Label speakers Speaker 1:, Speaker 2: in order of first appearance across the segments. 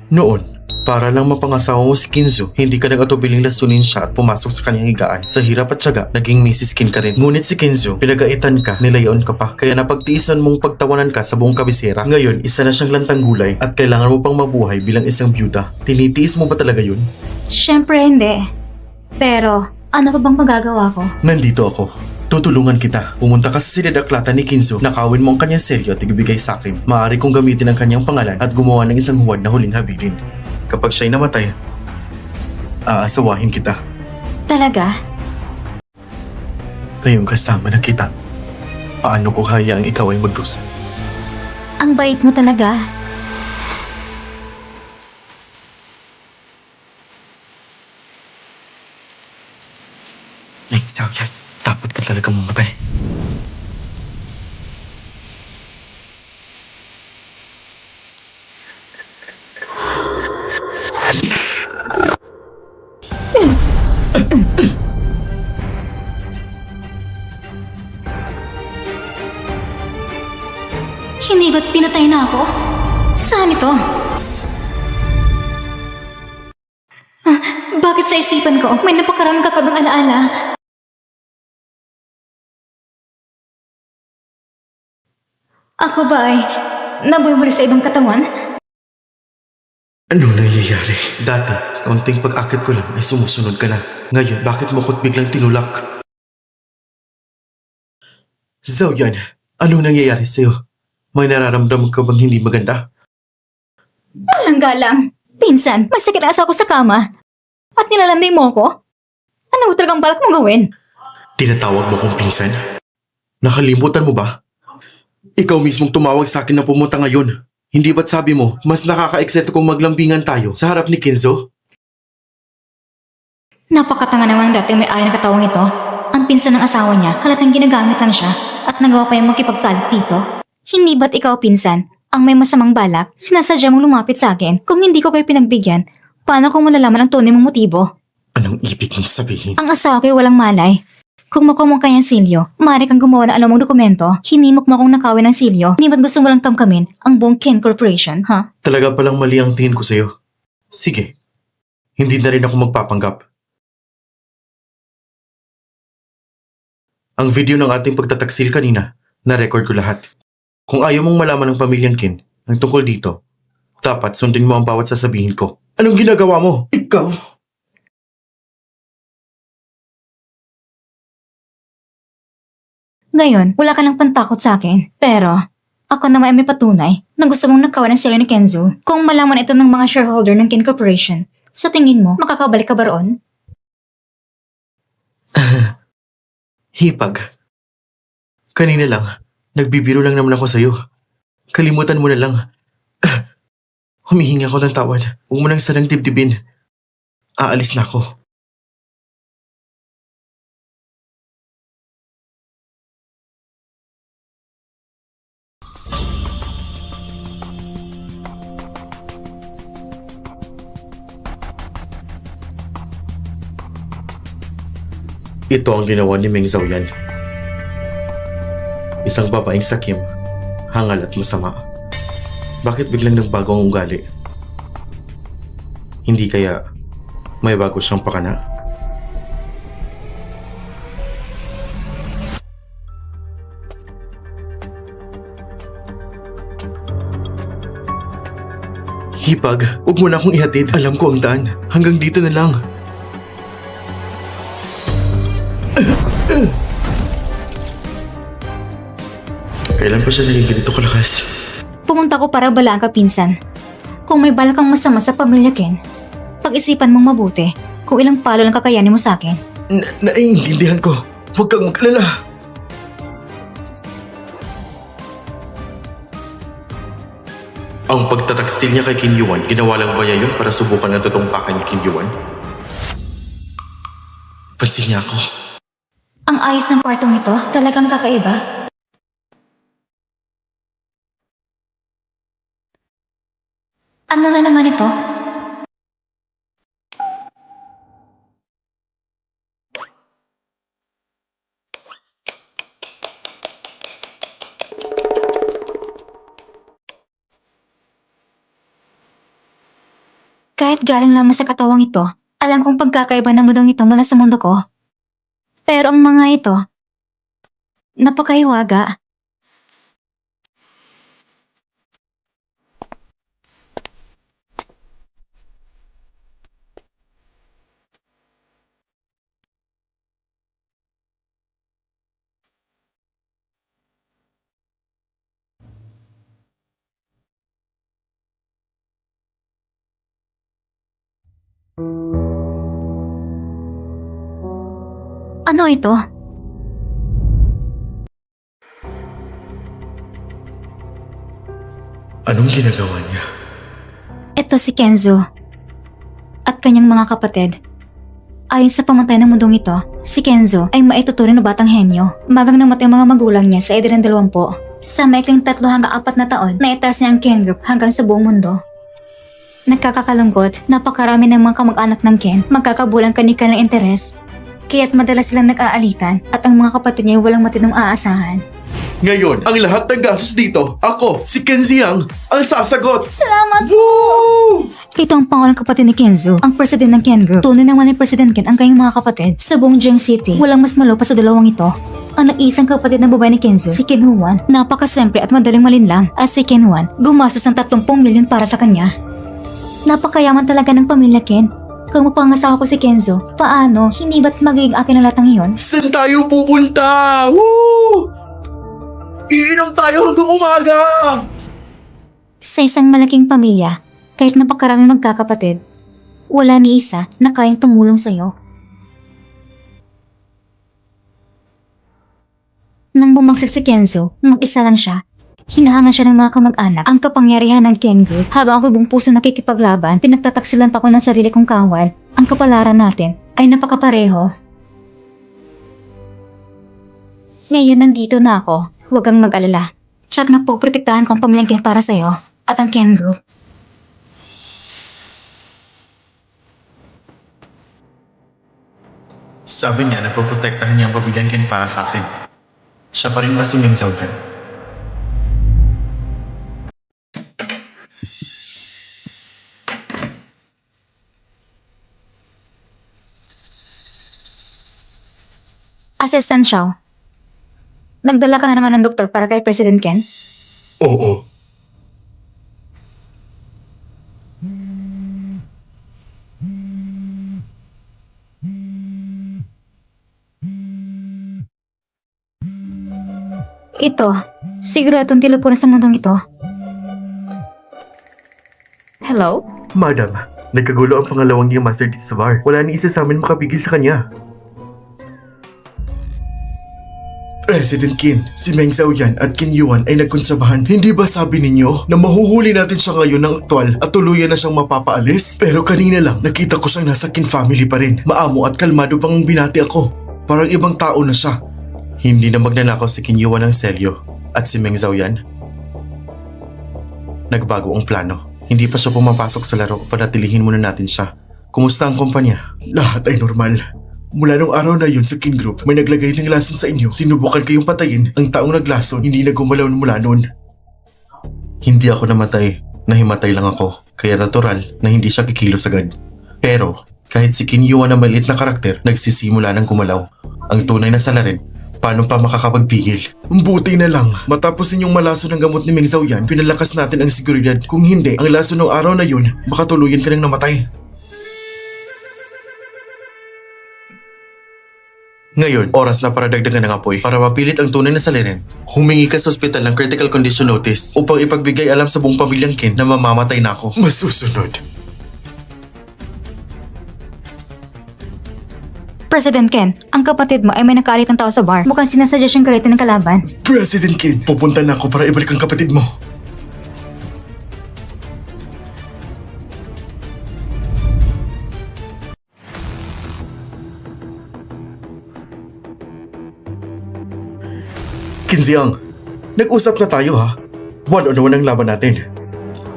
Speaker 1: Noon, para lang mapangasawa mo si Kinzo, hindi ka nag-atubiling lasunin siya at pumasok sa kanyang higaan. Sa hirap at tiyaga, naging Mrs. Kin ka rin. Ngunit si Kinzo, pinagaitan ka, nilayon ka pa. Kaya napagtiisan mong pagtawanan ka sa buong kabisera. Ngayon, isa na siyang lantang gulay at kailangan mo pang mabuhay bilang isang byuda. Tinitiis mo ba talaga yun?
Speaker 2: Siyempre hindi. Pero, ano pa bang magagawa ko?
Speaker 1: Nandito ako. Tutulungan kita. Pumunta ka sa sinadaklatan ni Kinzo, nakawin mo ang kanyang selyo at ibigay sa akin. Maaari kong gamitin ang kanyang pangalan at gumawa ng isang huwad na huling habilin. Kapag siya'y namatay, aasawahin kita.
Speaker 2: Talaga?
Speaker 1: Ngayong kasama na kita, paano ko hayaang ikaw ay magdusa?
Speaker 2: Ang bait mo talaga.
Speaker 1: Ay, Xiaoyan, dapat ka talagang mamatay.
Speaker 2: Hindi ba't pinatay na ako? Saan ito? Bakit sa isipan ko may napakaraming kakabang alaala? Ako ba ay nabubuhay sa ibang katawan?
Speaker 1: Anong nangyayari? Dati, kaunting pag-akit ko lang ay sumusunod ka na. Ngayon, bakit mo ko't biglang tinulak? Xiaoyan, anong nangyayari sa'yo? May nararamdaman ka bang hindi maganda?
Speaker 2: Walang galang. Pinsan, masakit asa ako sa kama. At nilalanday mo ako? Ano mo talagang balak mong gawin?
Speaker 1: Tinatawag mo kong pinsan? Nakalimutan mo ba? Ikaw mismong tumawag sa akin na pumunta ngayon. Hindi ba't sabi mo, mas nakaka-eksento kung maglambingan tayo sa harap ni Kinzo?
Speaker 2: Napakatanga naman ng dating may-ari ng katawang ito. Ang pinsan ng asawa niya, halatang ginagamit lang siya at nagawa pa yung makipagtalik dito. Hindi ba't ikaw, pinsan, ang may masamang balak? Sinasadya mong lumapit sa akin. Kung hindi ko kayo pinagbigyan, paano kung malalaman ang tunay mong motibo?
Speaker 1: Anong ibig mong sabihin?
Speaker 2: Ang asawa ko'y walang malay. Kung makuha mo ang kanyang silyo, maaari kang gumawa ng anumang dokumento. Hinimok mo akong nakawin ng silyo. Hindi ba't gusto mo lang kamkamin ang buong Ken Corporation, ha?
Speaker 1: Talaga palang mali ang tingin ko sa'yo. Sige, hindi na rin ako magpapanggap. Ang video ng ating pagtataksil kanina, na-record ko lahat. Kung ayaw mong malaman ng pamilyang Kin ang tungkol dito, dapat sundin mo ang bawat sasabihin ko. Anong ginagawa mo? Ikaw!
Speaker 2: Ngayon, wala ka ng pantakot sa akin. Pero, ako naman ay may patunay na gusto mong nagkawa ng silyo ni Kenzo. Kung malaman ito ng mga shareholder ng Ken Corporation, sa tingin mo, makakabalik ka ba roon?
Speaker 1: Hipag. Kanina lang, nagbibiro lang naman ako sa'yo. Kalimutan mo na lang. Humihingi ako ng tawad. Huwag mo nang sanang dibdibin. Aalis na ako. Ito ang ginawa ni Meng Xiaoyan. Isang babaeng sakim, hangal at masama. Bakit biglang nagbago ang ugali? Hindi kaya may bago siyang pakana? Hipag, huwag mo na akong ihatid. Alam ko ang daan. Hanggang dito na lang. Kailan pa siya naging ganito kalakas?
Speaker 2: Pumunta ko para balaan ka, pinsan. Kung may balak kang masama sa pamilya Ken, pag-isipan mong mabuti kung ilang palo lang kakayanin mo sa akin.
Speaker 1: Naiintindihan ko. Huwag kang mag-alala. Ang pagtataksil niya kay Kim Yuan, ginawa lang ba niya yun para subukan ang totoong pakay ni Kim Yuan? Pansin niya ako.
Speaker 2: Ang ayos ng kwartong ito, talagang kakaiba. Ano na naman ito? Kahit galing lamang sa katawang ito, alam kong pagkakaiba ng mundong ito mula sa mundo ko. Pero ang mga ito, napakahiwaga. Ano ito?
Speaker 1: Anong ginagawa niya?
Speaker 2: Ito si Kenzo at kanyang mga kapatid. Ayon sa pamatay ng mundong ito, si Kenzo ay maituturing na batang henyo. Magang namatay ang mga magulang niya sa edad ng 20. Sa maikling 3 hanggang 4 na taon, naitaas niya ang Ken Group hanggang sa buong mundo. Nagkakakalungkot, napakarami ng mga kamag-anak ng Ken, magkakabulang kanika ng interes. Kaya't madalas silang nag-aalitan at ang mga kapatid niya ay walang matinong aasahan.
Speaker 1: Ngayon, ang lahat ng gastos dito, ako, si Kenziang, ang sasagot!
Speaker 2: Salamat!
Speaker 1: Woo!
Speaker 2: Ito ang pangalang kapatid ni Kenzo, ang president ng Ken Group. Tunay naman ni President Ken ang kanyang mga kapatid. Sa buong Jiang City, walang mas malo pa sa dalawang ito. Ang nag-iisang kapatid na babae ni Kenzo, si Ken Huan, napakasimple at madaling malinlang. At si Ken Huan, gumastos ng 30 milyon para sa kanya. Napakayaman talaga ng pamilya Ken. Kung mapangasawa ko si Kenzo, paano? Hindi ba't magiging akin ang lahat ng iyon?
Speaker 1: Saan tayo pupunta? Woo! Iinom tayo hanggang umaga!
Speaker 2: Sa isang malaking pamilya, kahit napakarami magkakapatid, wala ni isa na kayang tumulong sa'yo. Nang bumagsak si Kenzo, mag-isa lang siya. Hinahangan siya ng mga kamag-anak ang kapangyarihan ng Ken Group. Habang ako buong puso nakikipaglaban, pinagtataksilan pa ko ng sarili kong kawal. Ang kapalaran natin ay napakapareho. Ngayon nandito na ako. Huwag kang mag-alala. Tsak na po, protektahan ko ang pamilyang Ken para sa'yo at ang Ken Group.
Speaker 1: Sabi niya, napoprotektahan niya ang pamilyan Ken para sa akin. Siya pa rin ba si Ming Xiaoyan?
Speaker 2: Assistant Xiao. Nagdala ka na naman ng doktor para kay President Ken?
Speaker 1: Oo.
Speaker 2: Ito, siguradong telepono sa mundong ito. Hello?
Speaker 1: Madam, nagkagulo ang pangalawang Game Master dito sa bar. Wala ni isa sa amin makapigil sa kanya. President Qin, si Meng Xiaoyan at Qin Yuan ay nagkonsabahan. Hindi ba sabi ninyo na mahuhuli natin siya ngayon ng aktwal at tuluyan na siyang mapapaalis? Pero kanina lang, nakita ko siyang nasa Qin family pa rin. Maamo at kalmado pang binati ako. Parang ibang tao na siya. Hindi na magnanakaw si Qin Yuan ng selyo at si Meng Xiaoyan. Nagbago ang plano. Hindi pa siya pumapasok sa laro, panatilihin muna natin siya. Kumusta ang kumpanya? Lahat ay normal. Mula nung araw na yun sa King Group, may naglagay ng lason sa inyo. Sinubukan kayong patayin. Ang taong naglason, hindi nagumalaw mula noon. Hindi ako namatay. Nahimatay lang ako. Kaya natural na hindi siya kikilos agad. Pero, kahit si Qin Yuan na maliit na karakter, nagsisimula ng kumalaw. Ang tunay na salarin, paano pa makakapagpigil? Buti na lang, matapos ninyong malaso ng gamot ni Meng Xiaoyan, pinalakas natin ang seguridad. Kung hindi, ang laso ng araw na yun, baka tuluyan ka nang namatay. Ngayon, oras na para dagdagan ng apoy. Para mapilit ang tunay na salirin, humingi ka sa ospital ng critical condition notice upang ipagbigay alam sa buong pamilyang Ken na mamamatay na ako. Masusunod.
Speaker 2: President Ken, ang kapatid mo ay may nakaalit ng tao sa bar. Mukhang sinasadya siyang galitin ng kalaban.
Speaker 1: President Ken, pupunta na ako para ibalik ang kapatid mo. Kinziang, nag-usap na tayo ha. One-on-one ang laban natin.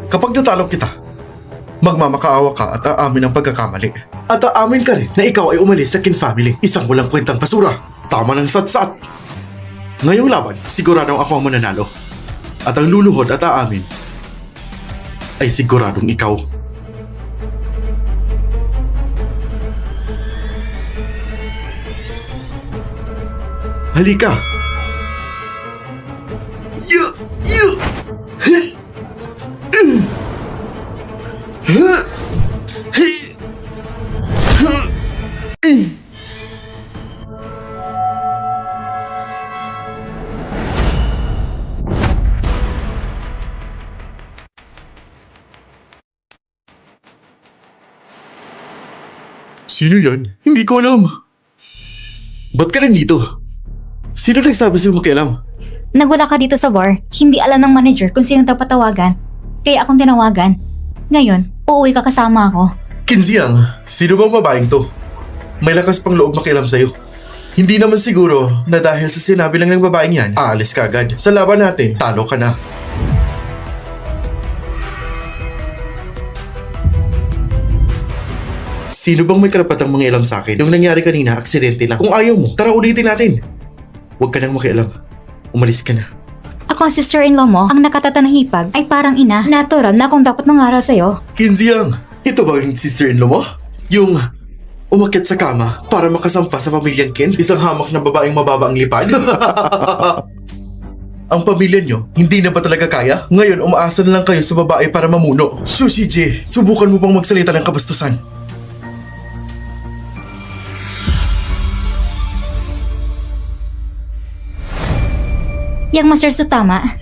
Speaker 1: Kapag natalo kita, magmamakaawa ka at aamin ang pagkakamali. At aamin ka rin na ikaw ay umalis sa Kin family. Isang walang kwentang basura. Tama ng satsat. Ngayong laban, siguradong ako ang mananalo. At ang luluhod at aamin ay siguradong ikaw. Halika! Yu! Yu! Sino yan? Hindi ko alam. Ba't ka nandito? Sino nagsabi sa'yo makialam?
Speaker 2: Nagwala ka dito sa bar, hindi alam ng manager kung sino dapat tawagan. Kaya akong tinawagan. Ngayon, uuwi ka kasama ako.
Speaker 1: Kinziang, sino bang babaeng to? May lakas pang loob makialam sa'yo. Hindi naman siguro na dahil sa sinabi lang ng babaeng yan, aalis ka agad. Sa laban natin, talo ka na. Sino bang may karapatang mangialam sa akin? Yung nangyari kanina, aksidente lang. Kung ayaw mo, tara ulitin natin. Huwag ka nang makialam. Umalis ka na.
Speaker 2: Ako ang sister-in-law mo, ang nakatata ng hipag ay parang ina. Natural na akong dapat mangaral sa'yo.
Speaker 1: Kinziang, ito ba yung sister-in-law mo? Yung umakyat sa kama para makasampa sa pamilyang Ken? Isang hamak na babaeng mababa ang lipad? Ang pamilya nyo, hindi na ba talaga kaya? Ngayon, umaasa na lang kayo sa babae para mamuno. Sushi J, subukan mo pang magsalita ng kabastusan.
Speaker 2: Yang Master Su tama.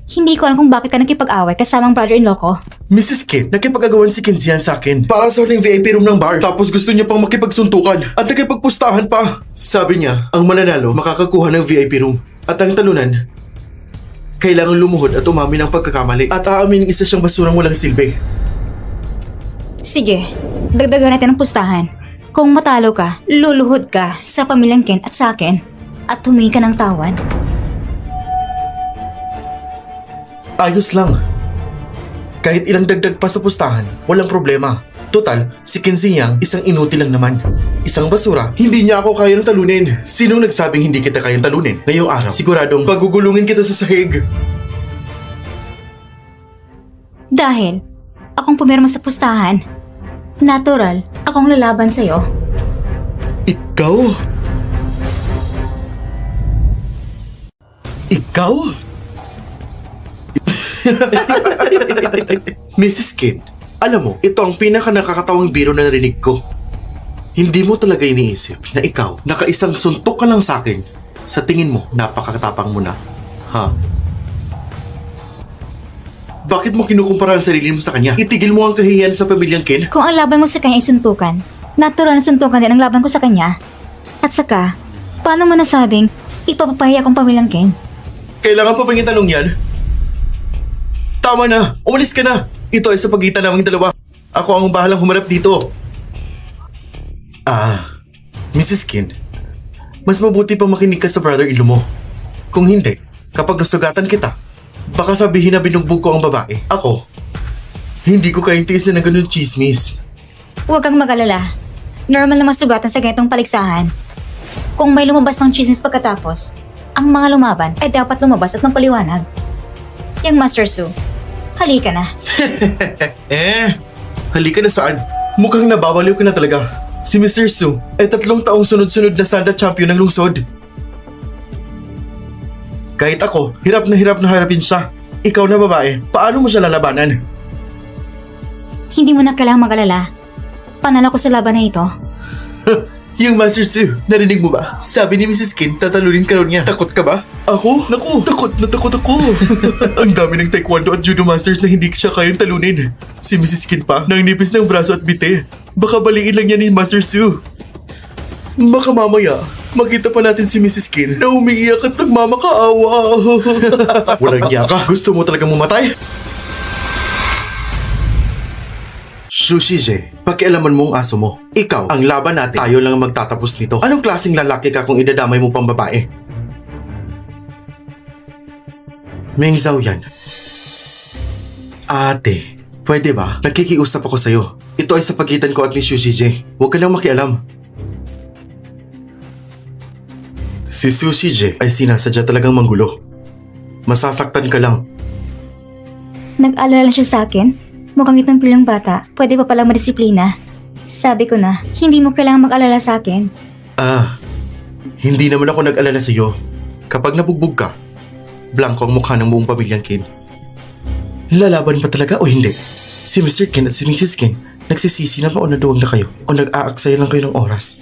Speaker 2: Hindi ko alam kung bakit ka nakipag-away kasamang brother-in-law ko.
Speaker 1: Mrs. Ken, nakipag-agawan si Kinzian sa akin. Para sa huling VIP room ng bar. Tapos gusto niya pang makipagsuntukan. At nakipagpustahan pa. Sabi niya, ang mananalo makakakuha ng VIP room. At ang talunan, kailangan lumuhod at umamin ng pagkakamali. At aaminin isa siyang basurang walang silbi.
Speaker 2: Sige, dagdagan natin ang pustahan. Kung matalo ka, luluhod ka sa pamilyang Ken at sa akin. At humingi ka ng tawad.
Speaker 1: Ayos lang. Kahit ilang dagdag pa sa pustahan, walang problema. Total, si Kinziang isang inutil lang naman. Isang basura, hindi niya ako kayang talunin. Sinong nagsabing hindi kita kayang talunin? Ngayong araw, siguradong pagugulungin kita sa sahig.
Speaker 2: Dahil akong pumirma sa pustahan, natural akong lalaban sa'yo.
Speaker 1: Ikaw? Ikaw? Mrs. Ken, alam mo, ito ang pinaka nakakatawang biro na narinig ko. Hindi mo talaga iniisip na ikaw, nakaisang suntok ka lang sa akin. Sa tingin mo, napakatapang mo na. Ha? Bakit mo kinukumpara ang sarili mo sa kanya? Itigil mo ang kahihiyan sa pamilyang Ken?
Speaker 2: Kung ang laban mo sa kanya ay suntukan, natural na suntukan din ang laban ko sa kanya. At saka, paano mo nasabing ipapapahiya akong pamilyang Ken?
Speaker 1: Kailangan pa bang itanong yan? Tama na! Umalis ka na! Ito ay sa pagitan naming dalawa. Ako ang bahalang humarap dito. Mrs. Ken, mas mabuti pa makinig ka sa brother-in-law mo. Kung hindi, kapag nasugatan kita, baka sabihin na binugbog ko ang babae. Ako, hindi ko kayang tiisin ng ganun chismis.
Speaker 2: Huwag kang mag-alala. Normal na masugatan sa ganitong paligsahan. Kung may lumabas pang chismis pagkatapos, ang mga lumaban ay dapat lumabas at magpaliwanag. Yang Master Su, halika na.
Speaker 1: Halika na saan? Mukhang nababaliw ka na talaga. Si Mr. Su ay 3 taong sunod-sunod na Sanda champion ng lungsod. Kahit ako, hirap na harapin siya. Ikaw na babae, paano mo siya lalabanan?
Speaker 2: Hindi mo na kailangang mag-alala. Panalo ko sa laban na ito.
Speaker 1: Yung Master Su, narinig mo ba? Sabi ni Mrs. Ken, tatalunin ka rin niya. Takot ka ba? Ako? Naku, takot ako. Ang dami ng taekwondo at judo masters na hindi siya kayang talunin. Si Mrs. Ken pa, nangnipis ng braso at bite. Baka baliin lang yan ni Master Su. Baka mamaya, makita pa natin si Mrs. Ken na umiiyak at nagmamakaawa. Walang iya ka. Gusto mo talagang mamatay? Sushi, pakialaman mo ang aso mo. Ikaw, ang laban natin. Tayo lang ang magtatapos nito. Anong klaseng lalaki ka kung idadamay mo pang babae? Meng Zhao yan. Ate, pwede ba? Nagkikiusap ako sa'yo. Ito ay sa pagitan ko at ni Sushi J. Huwag ka nang makialam. Si Sushi J ay sinasadya talagang manggulo. Masasaktan ka lang.
Speaker 2: Nag-alala siya sa akin. Mukhang itong pilang bata, pwede pa palang madisiplina. Sabi ko na, hindi mo kailangang mag-alala sa akin.
Speaker 1: Hindi naman ako nag-alala sa iyo. Kapag nabugbog ka, blanco ang mukha ng buong pamilyang Kin. Lalaban pa talaga o hindi? Si Mr. Kin at si Mrs. Kin, nagsisisi na ba o naduwag na kayo? O nag-aaksaya lang kayo ng oras?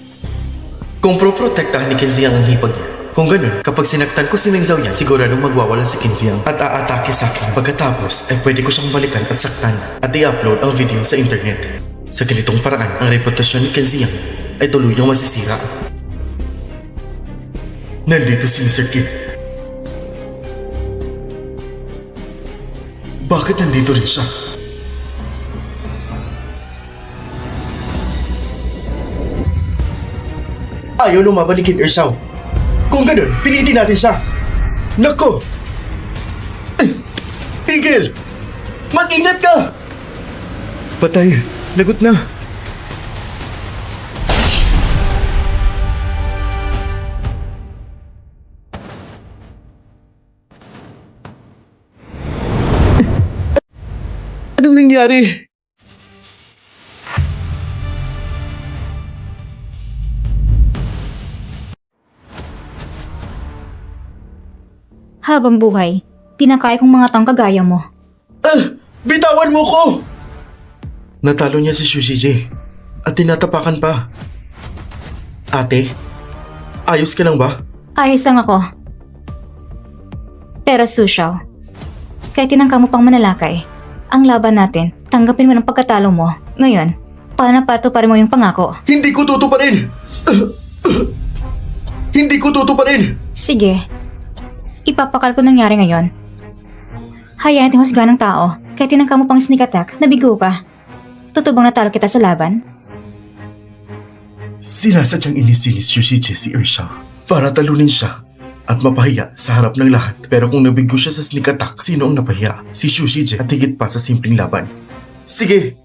Speaker 1: Kung pro-protektahan ni Kinziang ang hipag niya, kung ganun, kapag sinaktan ko si Meng Xiaoyan, siguradong magwawala si Kinziang at aatake sa akin. Pagkatapos ay pwede ko siyang balikan at saktan at i-upload ang video sa internet. Sa ganitong paraan, ang reputasyon ni Kinziang ay tuluyang masisira. Nandito si Mr. Kim. Bakit nandito rin siya? Ayaw lumaban ni Qin Ershao. Kung ganun, pilitin natin siya. Nako! Tigil! Mag-ingat ka! Patay. Lagot na. Anong nangyari?
Speaker 2: Habang buhay, pinakaya kong mga taong kagaya mo.
Speaker 1: Bitawan mo ko! Natalo niya si Shushiji at tinatapakan pa. Ate, ayos ka lang ba?
Speaker 2: Ayos lang ako. Pero Sushao, kahit tinangka mo pang manalakay, ang laban natin, tanggapin mo ng pagkatalo mo. Ngayon, paano patuparin mo yung pangako?
Speaker 1: Hindi ko tutuparin! Hindi ko tutuparin!
Speaker 2: Sige, ipapakal ko nangyari ngayon. Hayaan natin husga ng tao, kahit tinangka mo pang sneak attack, nabigo ka. Tutubang natalo kita sa laban?
Speaker 1: Sinasadyang inisinis Shushiji si Ershao para talunin siya at mapahiya sa harap ng lahat. Pero kung nabigo siya sa sneak attack, sino ang napahiya? Si Shushiji at higit pa sa simpleng laban. Sige!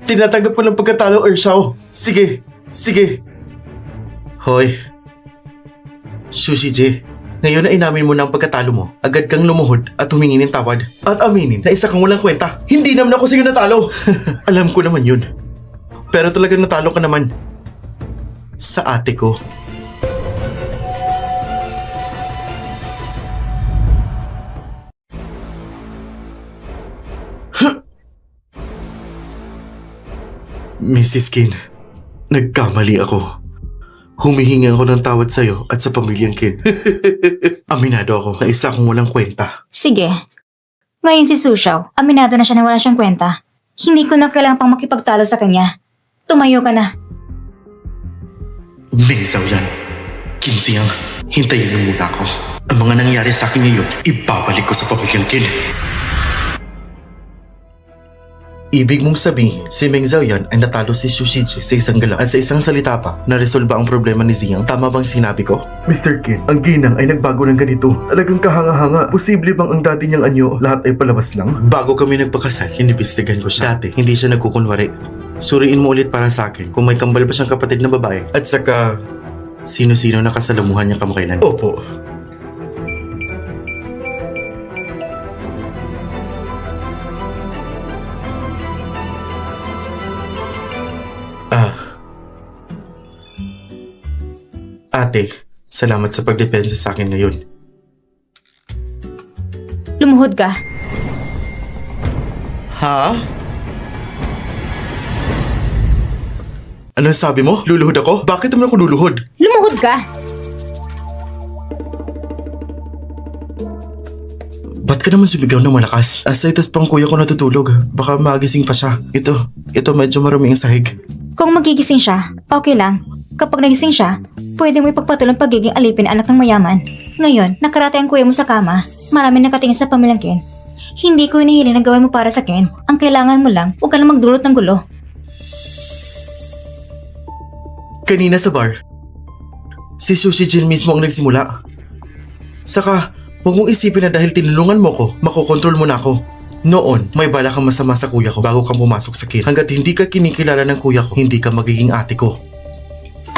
Speaker 1: Tinatanggap ko ng pagkatalo, Ershao. Sige! Sige! Hoy! Shushiji, ngayon na inamin mo na ang pagkatalo mo, agad kang lumuhod at humingi ng tawad. At aminin na isa kang walang kwenta. Hindi naman ako sa'yo natalo. Alam ko naman yun. Pero talagang natalo ka naman. Sa ate ko. Mrs. Kin, nagkamali ako. Humihingi ako ng tawad sa'yo at sa pamilyang Kin. Aminado ako na isa akong walang kwenta.
Speaker 2: Sige. Ngayon si Sushao, aminado na siya na wala siyang kwenta. Hindi ko na kailangan pang makipagtalo sa kanya. Tumayo ka na.
Speaker 1: Meng Xiaoyan, Kinziang, hintayin niyo muna ako. Ang mga nangyari sa akin ngayon, ibabalik ko sa pamilyang Kin. Ibig mong sabihin, si Meng Xiaoyan ay natalo si Shushiji sa isang gala at sa isang salita pa, naresolba ang problema ni Xiang. Tama bang sinabi ko? Mr. Qin, ang ginang ay nagbago ng ganito. Talagang kahanga-hanga. Posible bang ang dati niyang anyo lahat ay palabas lang? Bago kami nagpakasal, inimbestigan ko siya. Dati, hindi siya nagkukunwari. Suriin mo ulit para sa akin kung may kambal ba siyang kapatid na babae at saka sino-sino nakasalamuhan niya kamakailan. Opo. Ate, salamat sa pagdepensa sa akin ngayon.
Speaker 2: Lumuhod ka.
Speaker 1: Ha? Anong sabi mo? Luluhod ako? Bakit naman ako luluhod?
Speaker 2: Lumuhod ka!
Speaker 1: Ba't ka naman sumigaw ng malakas? Asaitas pang kuya ko natutulog. Baka magising pa siya. Ito medyo marumi ang sahig.
Speaker 2: Kung magigising siya, okay lang. Kapag nagising siya, pwede mo ipagpatuloy ang pagiging alipin na anak ng mayaman. Ngayon, nakarate ang kuya mo sa kama. Maraming nakatingin sa pamilyang Ken. Hindi ko hinihiling na gawin mo para sa Ken. Ang kailangan mo lang, huwag ka lang magdulot ng gulo.
Speaker 1: Kanina sa bar, si Sushi Jin mismo ang nagsimula. Saka, huwag mong isipin na dahil tinulungan mo ko, makokontrol mo na ako. Noon, may bala kang masama sa kuya ko bago kang pumasok sa Kin. Hanggat hindi ka kinikilala ng kuya ko, hindi ka magiging ate ko.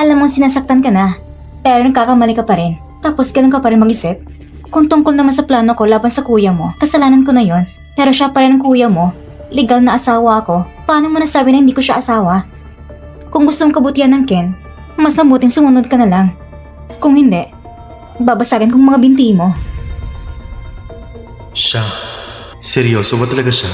Speaker 2: Alam mong sinasaktan ka na, pero nagkakamali ka pa rin. Tapos ganun ka pa rin mag-isip. Kung tungkol naman sa plano ko laban sa kuya mo, kasalanan ko na yon. Pero siya pa rin ang kuya mo, legal na asawa ako. Paano mo nasabi na hindi ko siya asawa? Kung gusto mong kabutihan ng Ken, Mas mabuting sumunod ka na lang. Kung hindi, babasagin kong mga binti mo.
Speaker 1: Siya? Seryoso ba talaga siya?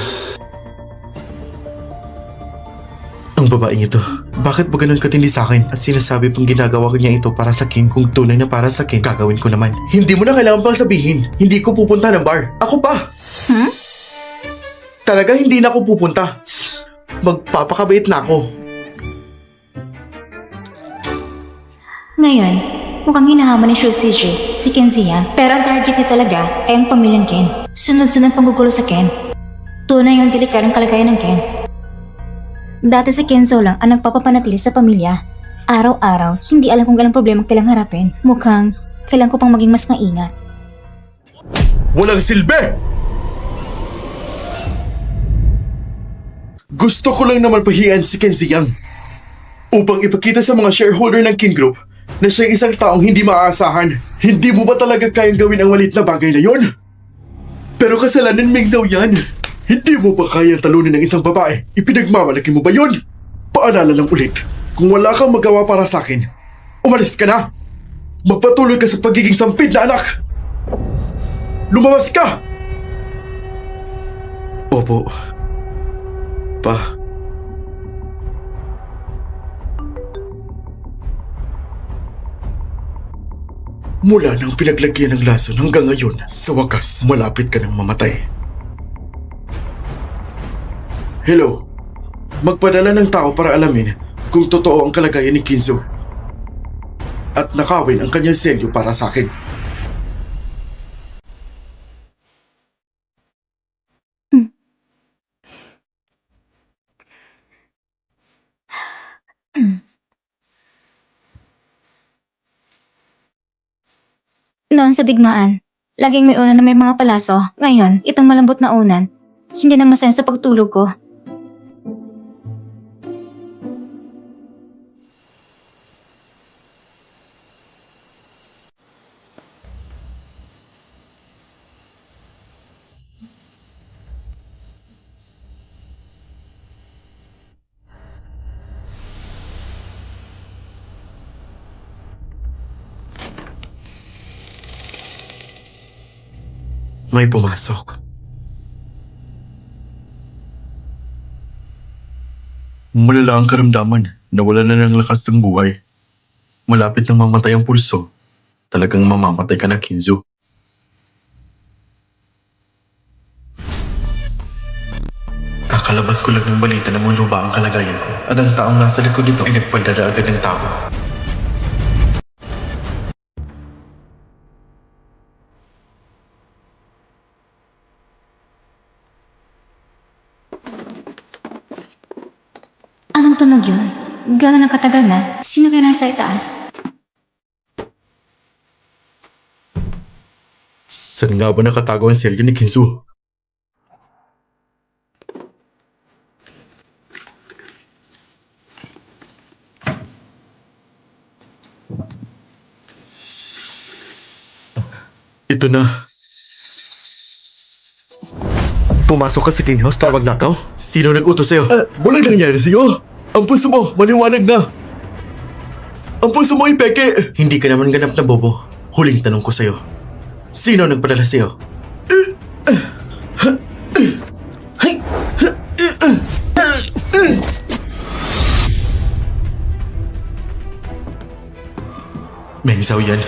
Speaker 1: Ang babaeng ito, bakit ba ganun katindi sa akin? At sinasabi pang ginagawa ko niya ito para sa Kin, kung tunay na para sa Kin, gagawin ko naman. Hindi mo na kailangan pang sabihin, hindi ko pupunta ng bar. Ako pa! Talaga hindi na ako pupunta. Magpapakabait na ako.
Speaker 2: Ngayon, mukhang hinahamon ni Shusuji si Ken Ziya, pero ang target niya talaga ay ang pamilyang Ken. Sunod-sunod panggugulo sa Ken. Tunay ang delikadong kalagayan ng Ken. Dati si Kenzo lang ang nagpapapanatili sa pamilya. Araw-araw, hindi alam kung galang problema kailang harapin. Mukhang kailangan ko pang maging mas maingat.
Speaker 1: Walang silbi! Gusto ko lang naman pahiyan si Ken Ziyang upang ipakita sa mga shareholder ng Kin Group na siya isang taong hindi maaasahan. Hindi mo ba talaga kayang gawin ang malit na bagay na yon? Pero kasalanan Meng Zhao yan. Hindi mo ba kayang talunin ng isang babae? Ipinagmamalaki mo ba yon? Paalala lang ulit, kung wala kang magawa para sa akin, umalis ka na! Magpatuloy ka sa pagiging sampid na anak! Lumabas ka! Opo. Pa. Mula nang pinaglagyan ng lason hanggang ngayon, sa wakas, malapit ka nang mamatay. Hello. Magpadala ng tao para alamin kung totoo ang kalagayan ni Kinzo. At nakawin ang kanyang selyo para sa akin.
Speaker 2: Noon sa digmaan, laging may unan na may mga palaso. Ngayon, itong malambot na unan, hindi na masayan sa pagtulog ko.
Speaker 1: May pumasok. Malala ang karamdaman. Nawala na ng lakas ng buhay. Malapit nang mamatay ang pulso. Talagang mamamatay ka na, Kinzo. Kakalabas ko lang ng balita na mulo ba ang kalagayan ko. At ang taong nasa likod nito ay nagpadala agad ng tao.
Speaker 2: Anong tunog yun? Gano'n ang katagal na? Sino kaya nasa itaas?
Speaker 1: Saan nga ba nakatago ang selyo ni Kinzo? Ito na. Pumasok ka sa King House para magnakaw? Sino nag-utos sa'yo? Walang nangyari sa'yo. Ang puso mo, maliwanag na. Ang puso mo ay peke. Hindi ka naman ganap na bobo. Huling tanong ko sa'yo. Sino nagpadala sa'yo? Meng Zhao yan.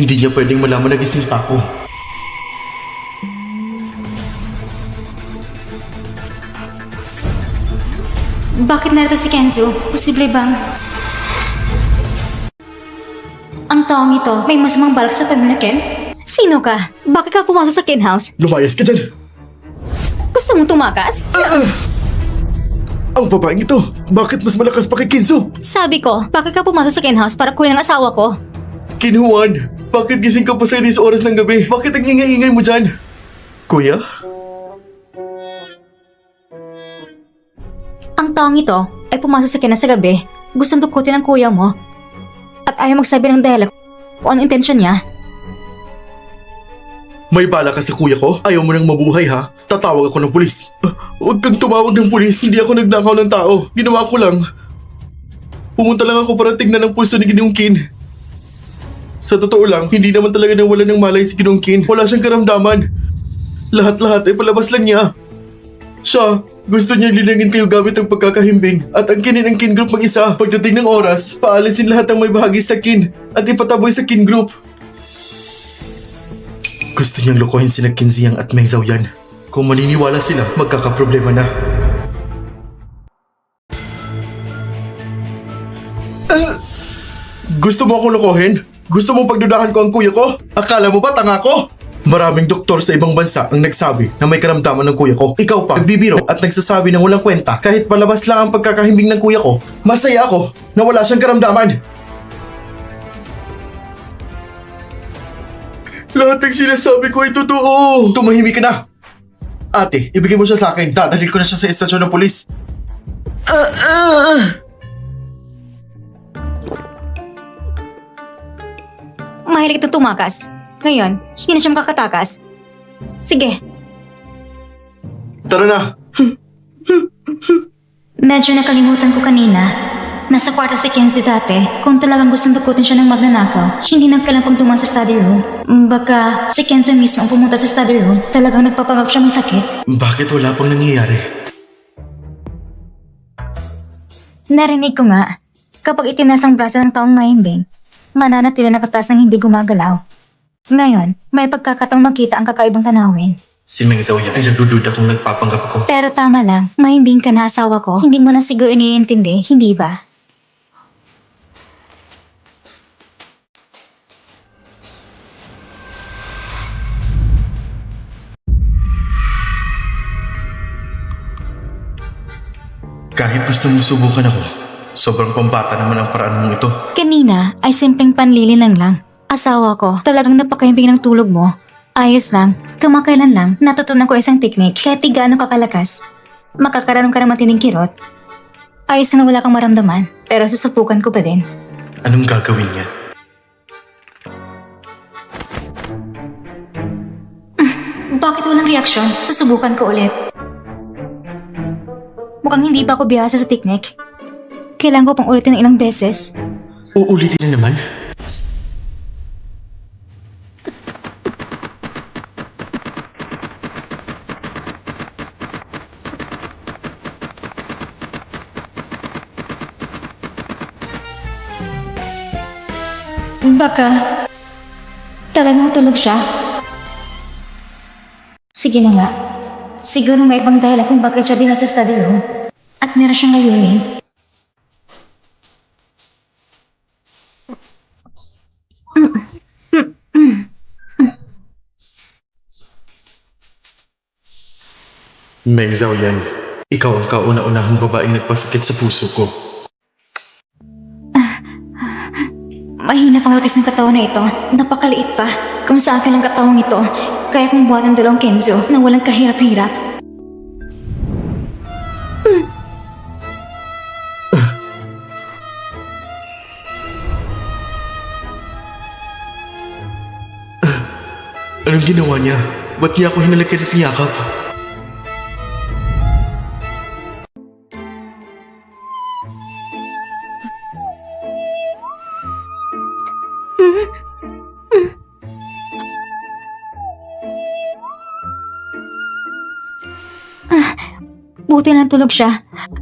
Speaker 1: Hindi niya pwedeng malaman na gising pa ako.
Speaker 2: Bakit narito si Kenzo? Posible bang ang taong ito may masamang balak sa pamilya Ken? Sino ka? Bakit ka pumasok sa Ken House?
Speaker 1: Lumayas ka dyan!
Speaker 2: Gusto mong tumakas?
Speaker 1: Ang babaeng ito, bakit mas malakas pa kay Kinzo?
Speaker 2: Sabi ko, bakit ka pumasok sa Ken House para kunin ang asawa ko?
Speaker 1: Kinuwan, bakit gising ka pa sa oras ng gabi? Bakit ang ingay-ingay mo dyan? Kuya?
Speaker 2: Ang taong ito ay pumasok sa Ken sa gabi, gustong dukutin ang kuya mo, at ayaw magsabi ng dahilan kung anong intensyon niya.
Speaker 1: May bala ka sa kuya ko? Ayaw mo nang mabuhay ha? Tatawag ako ng pulis. Huwag kang tumawag ng pulis. Hindi ako nagnakaw ng tao. Ginawa ko lang. Pumunta lang ako para tignan ang pulso ni Ginoong Kin. Sa totoo lang, hindi naman talaga nawala ng malay si Ginoong Kin. Wala siyang karamdaman. Lahat-lahat ay palabas lang niya. Siya, gusto niya lilangin kayo gamit ang pagkakahimbing at angkinin ang Kin Group mag-isa. Pagdating ng oras, paalisin lahat ng may bahagi sa Kin at ipataboy sa Kin Group. Gusto niyang lokohin sina Qin Ziyang at Meng Xiaoyan. Kung maniniwala sila, magkakaproblema na. Gusto mo akong lokohin? Gusto mong pagdudahan ko ang kuya ko? Akala mo ba tanga ko? Maraming doktor sa ibang bansa ang nagsabi na may karamdaman ng kuya ko. Ikaw pa, nagbibiro at nagsasabi ng walang kwenta. Kahit palabas lang ang pagkakahimbing ng kuya ko, masaya ako na wala siyang karamdaman. Lahat ng sinasabi ko ay totoo. Tumahimik ka na. Ate, ibigay mo siya sa akin. Dadalhin ko na siya sa estasyon ng pulis.
Speaker 2: Mahilig ito tumakas. Ngayon, hindi na siya makakatakas. Sige,
Speaker 1: Tara na.
Speaker 2: medyo nakalimutan ko kanina. Nasa kwarto si Kenzo dati. Kung talagang gustong dukutin siya ng magnanakaw, hindi nagkalampang duman sa study room. Baka si Kenzo mismo ang pumunta sa study room. Talagang nagpapangap siya may sakit.
Speaker 1: Bakit wala pang nangyayari?
Speaker 2: Narinig ko nga, kapag itinas ang braso ng taong mahimbing, mananatili nakataas ng hindi gumagalaw. Ngayon, may pagkakataong makita ang kakaibang tanawin.
Speaker 1: Si Meng Xiaoyan ay nagdududa kung nagpapanggap ako.
Speaker 2: Pero tama lang, mahimbing ka na asawa ko. Hindi mo na siguro iniintindi, hindi ba?
Speaker 1: Kahit gusto mong subukan ako, sobrang pambata naman ang paraan mong ito.
Speaker 2: Kanina ay simpleng panlililang lang. Asawa ko, talagang napakahimbing ng tulog mo. Ayos lang, kamakailan lang, natutunan ko isang teknik kahit di gaano kakalakas. Makakaroon ka ng matinding kirot. Ayos na wala kang maramdaman, pero susubukan ko pa din.
Speaker 1: Anong gagawin niya?
Speaker 2: Bakit walang reaksyon? Susubukan ko ulit. Mukhang hindi pa ako bihasa sa teknik. Kailangan ko pang ulitin ng ilang beses.
Speaker 1: Uulitin na naman?
Speaker 2: Baka talagang tulog siya. Sige na nga. Siguro may ibang dahilan kung bakit siya din nasa study room. At meron siyang layunin.
Speaker 1: Meng Xiaoyan, ikaw ang kauna-unahang babaeng nagpasakit sa puso ko.
Speaker 2: Mahina pang lakas ng katawan na ito. Napakaliit pa. Kung sa akin ang katawang ito, kaya kong buhat ng dalawang Kenzo na walang kahirap-hirap.
Speaker 1: Anong ginawa niya? Ba't niya ako hinalikan at niyakap?
Speaker 2: Buti na tulog siya.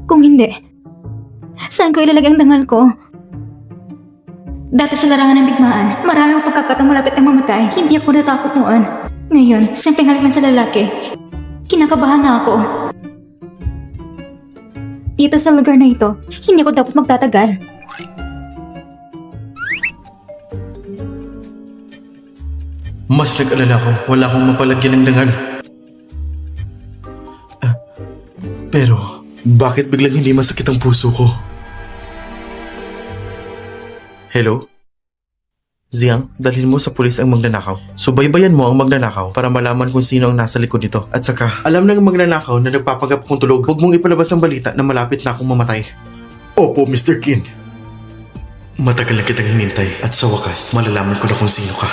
Speaker 2: Kung hindi, saan ko ilalagay ang dangal ko? Dati sa larangan ng digmaan, maraming pagkakataong malapit ng mamatay. Hindi ako natakot noon. Ngayon, simpleng halik lang sa lalaki. Kinakabahan na ako. Dito sa lugar na ito, hindi ako dapat magtatagal.
Speaker 1: Mas nag-alala ko, wala akong mapalagyan ng dangal. Pero, bakit biglang hindi masakit ang puso ko? Hello? Ziyang, dalhin mo sa pulis ang magnanakaw. Subaybayan mo ang magnanakaw para malaman kung sino ang nasa likod nito. At saka, alam ng magnanakaw na nagpapanggap akong tulog. Huwag mong ipalabas ang balita na malapit na akong mamatay. Opo, Mr. Qin. Matagal na kitang hinintay at sa wakas, malalaman ko na kung sino ka.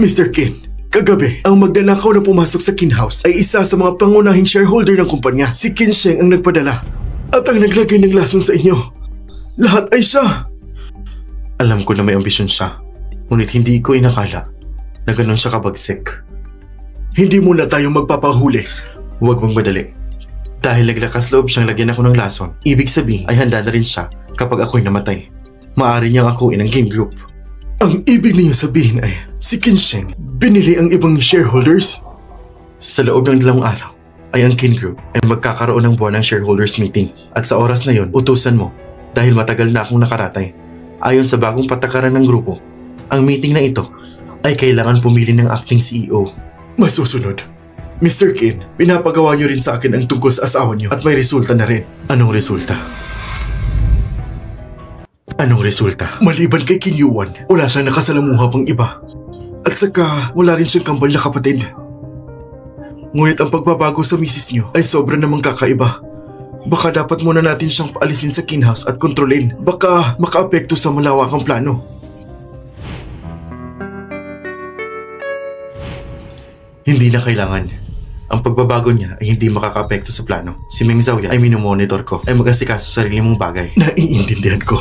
Speaker 1: Mr. Qin,
Speaker 3: Kagabi, ang magnanakaw na pumasok sa Kin House ay isa sa mga pangunahing shareholder ng kumpanya. Si Kin Sheng ang nagpadala at ang naglagay ng lason sa inyo. Lahat ay siya.
Speaker 1: Alam ko na may ambisyon siya, ngunit hindi ko inakala na ganun siya kabagsik.
Speaker 3: Hindi muna tayo magpapahuli.
Speaker 1: Huwag mong madali. Dahil naglakas loob siyang lagyan ako ng lason, ibig sabihin ay handa na rin siya kapag ako'y namatay. Maaari niyang akuin ang game group.
Speaker 3: Ang ibig niya sabihin ay si Kin Sheng binili ang ibang shareholders.
Speaker 1: Sa loob ng 2 araw ay ang Kin Group ay magkakaroon ng buwan ng shareholders meeting at sa oras na yon utusan mo dahil matagal na akong nakaratay. Ayon sa bagong patakaran ng grupo, ang meeting na ito ay kailangan pumili ng acting CEO.
Speaker 3: Masusunod. Mr. Kin, pinapagawa niyo rin sa akin ang tungkol sa asawa niyo at may resulta na rin.
Speaker 1: Anong resulta? Anong resulta?
Speaker 3: Maliban kay Kin Yuan, wala siyang nakasalamuha pang iba. At saka, wala rin siyang kambal na kapatid. Ngunit ang pagbabago sa misis niyo ay sobra namang kakaiba. Baka dapat muna natin siyang paalisin sa Kin House at kontrolin. Baka makaapekto sa malawakang plano.
Speaker 1: Hindi na kailangan. Ang pagbabago niya ay hindi makakaapekto sa plano. Si Meng Xiaoyan ay minomonitor ko ay mag-asikaso sa sarili mong bagay.
Speaker 3: Naiintindihan ko.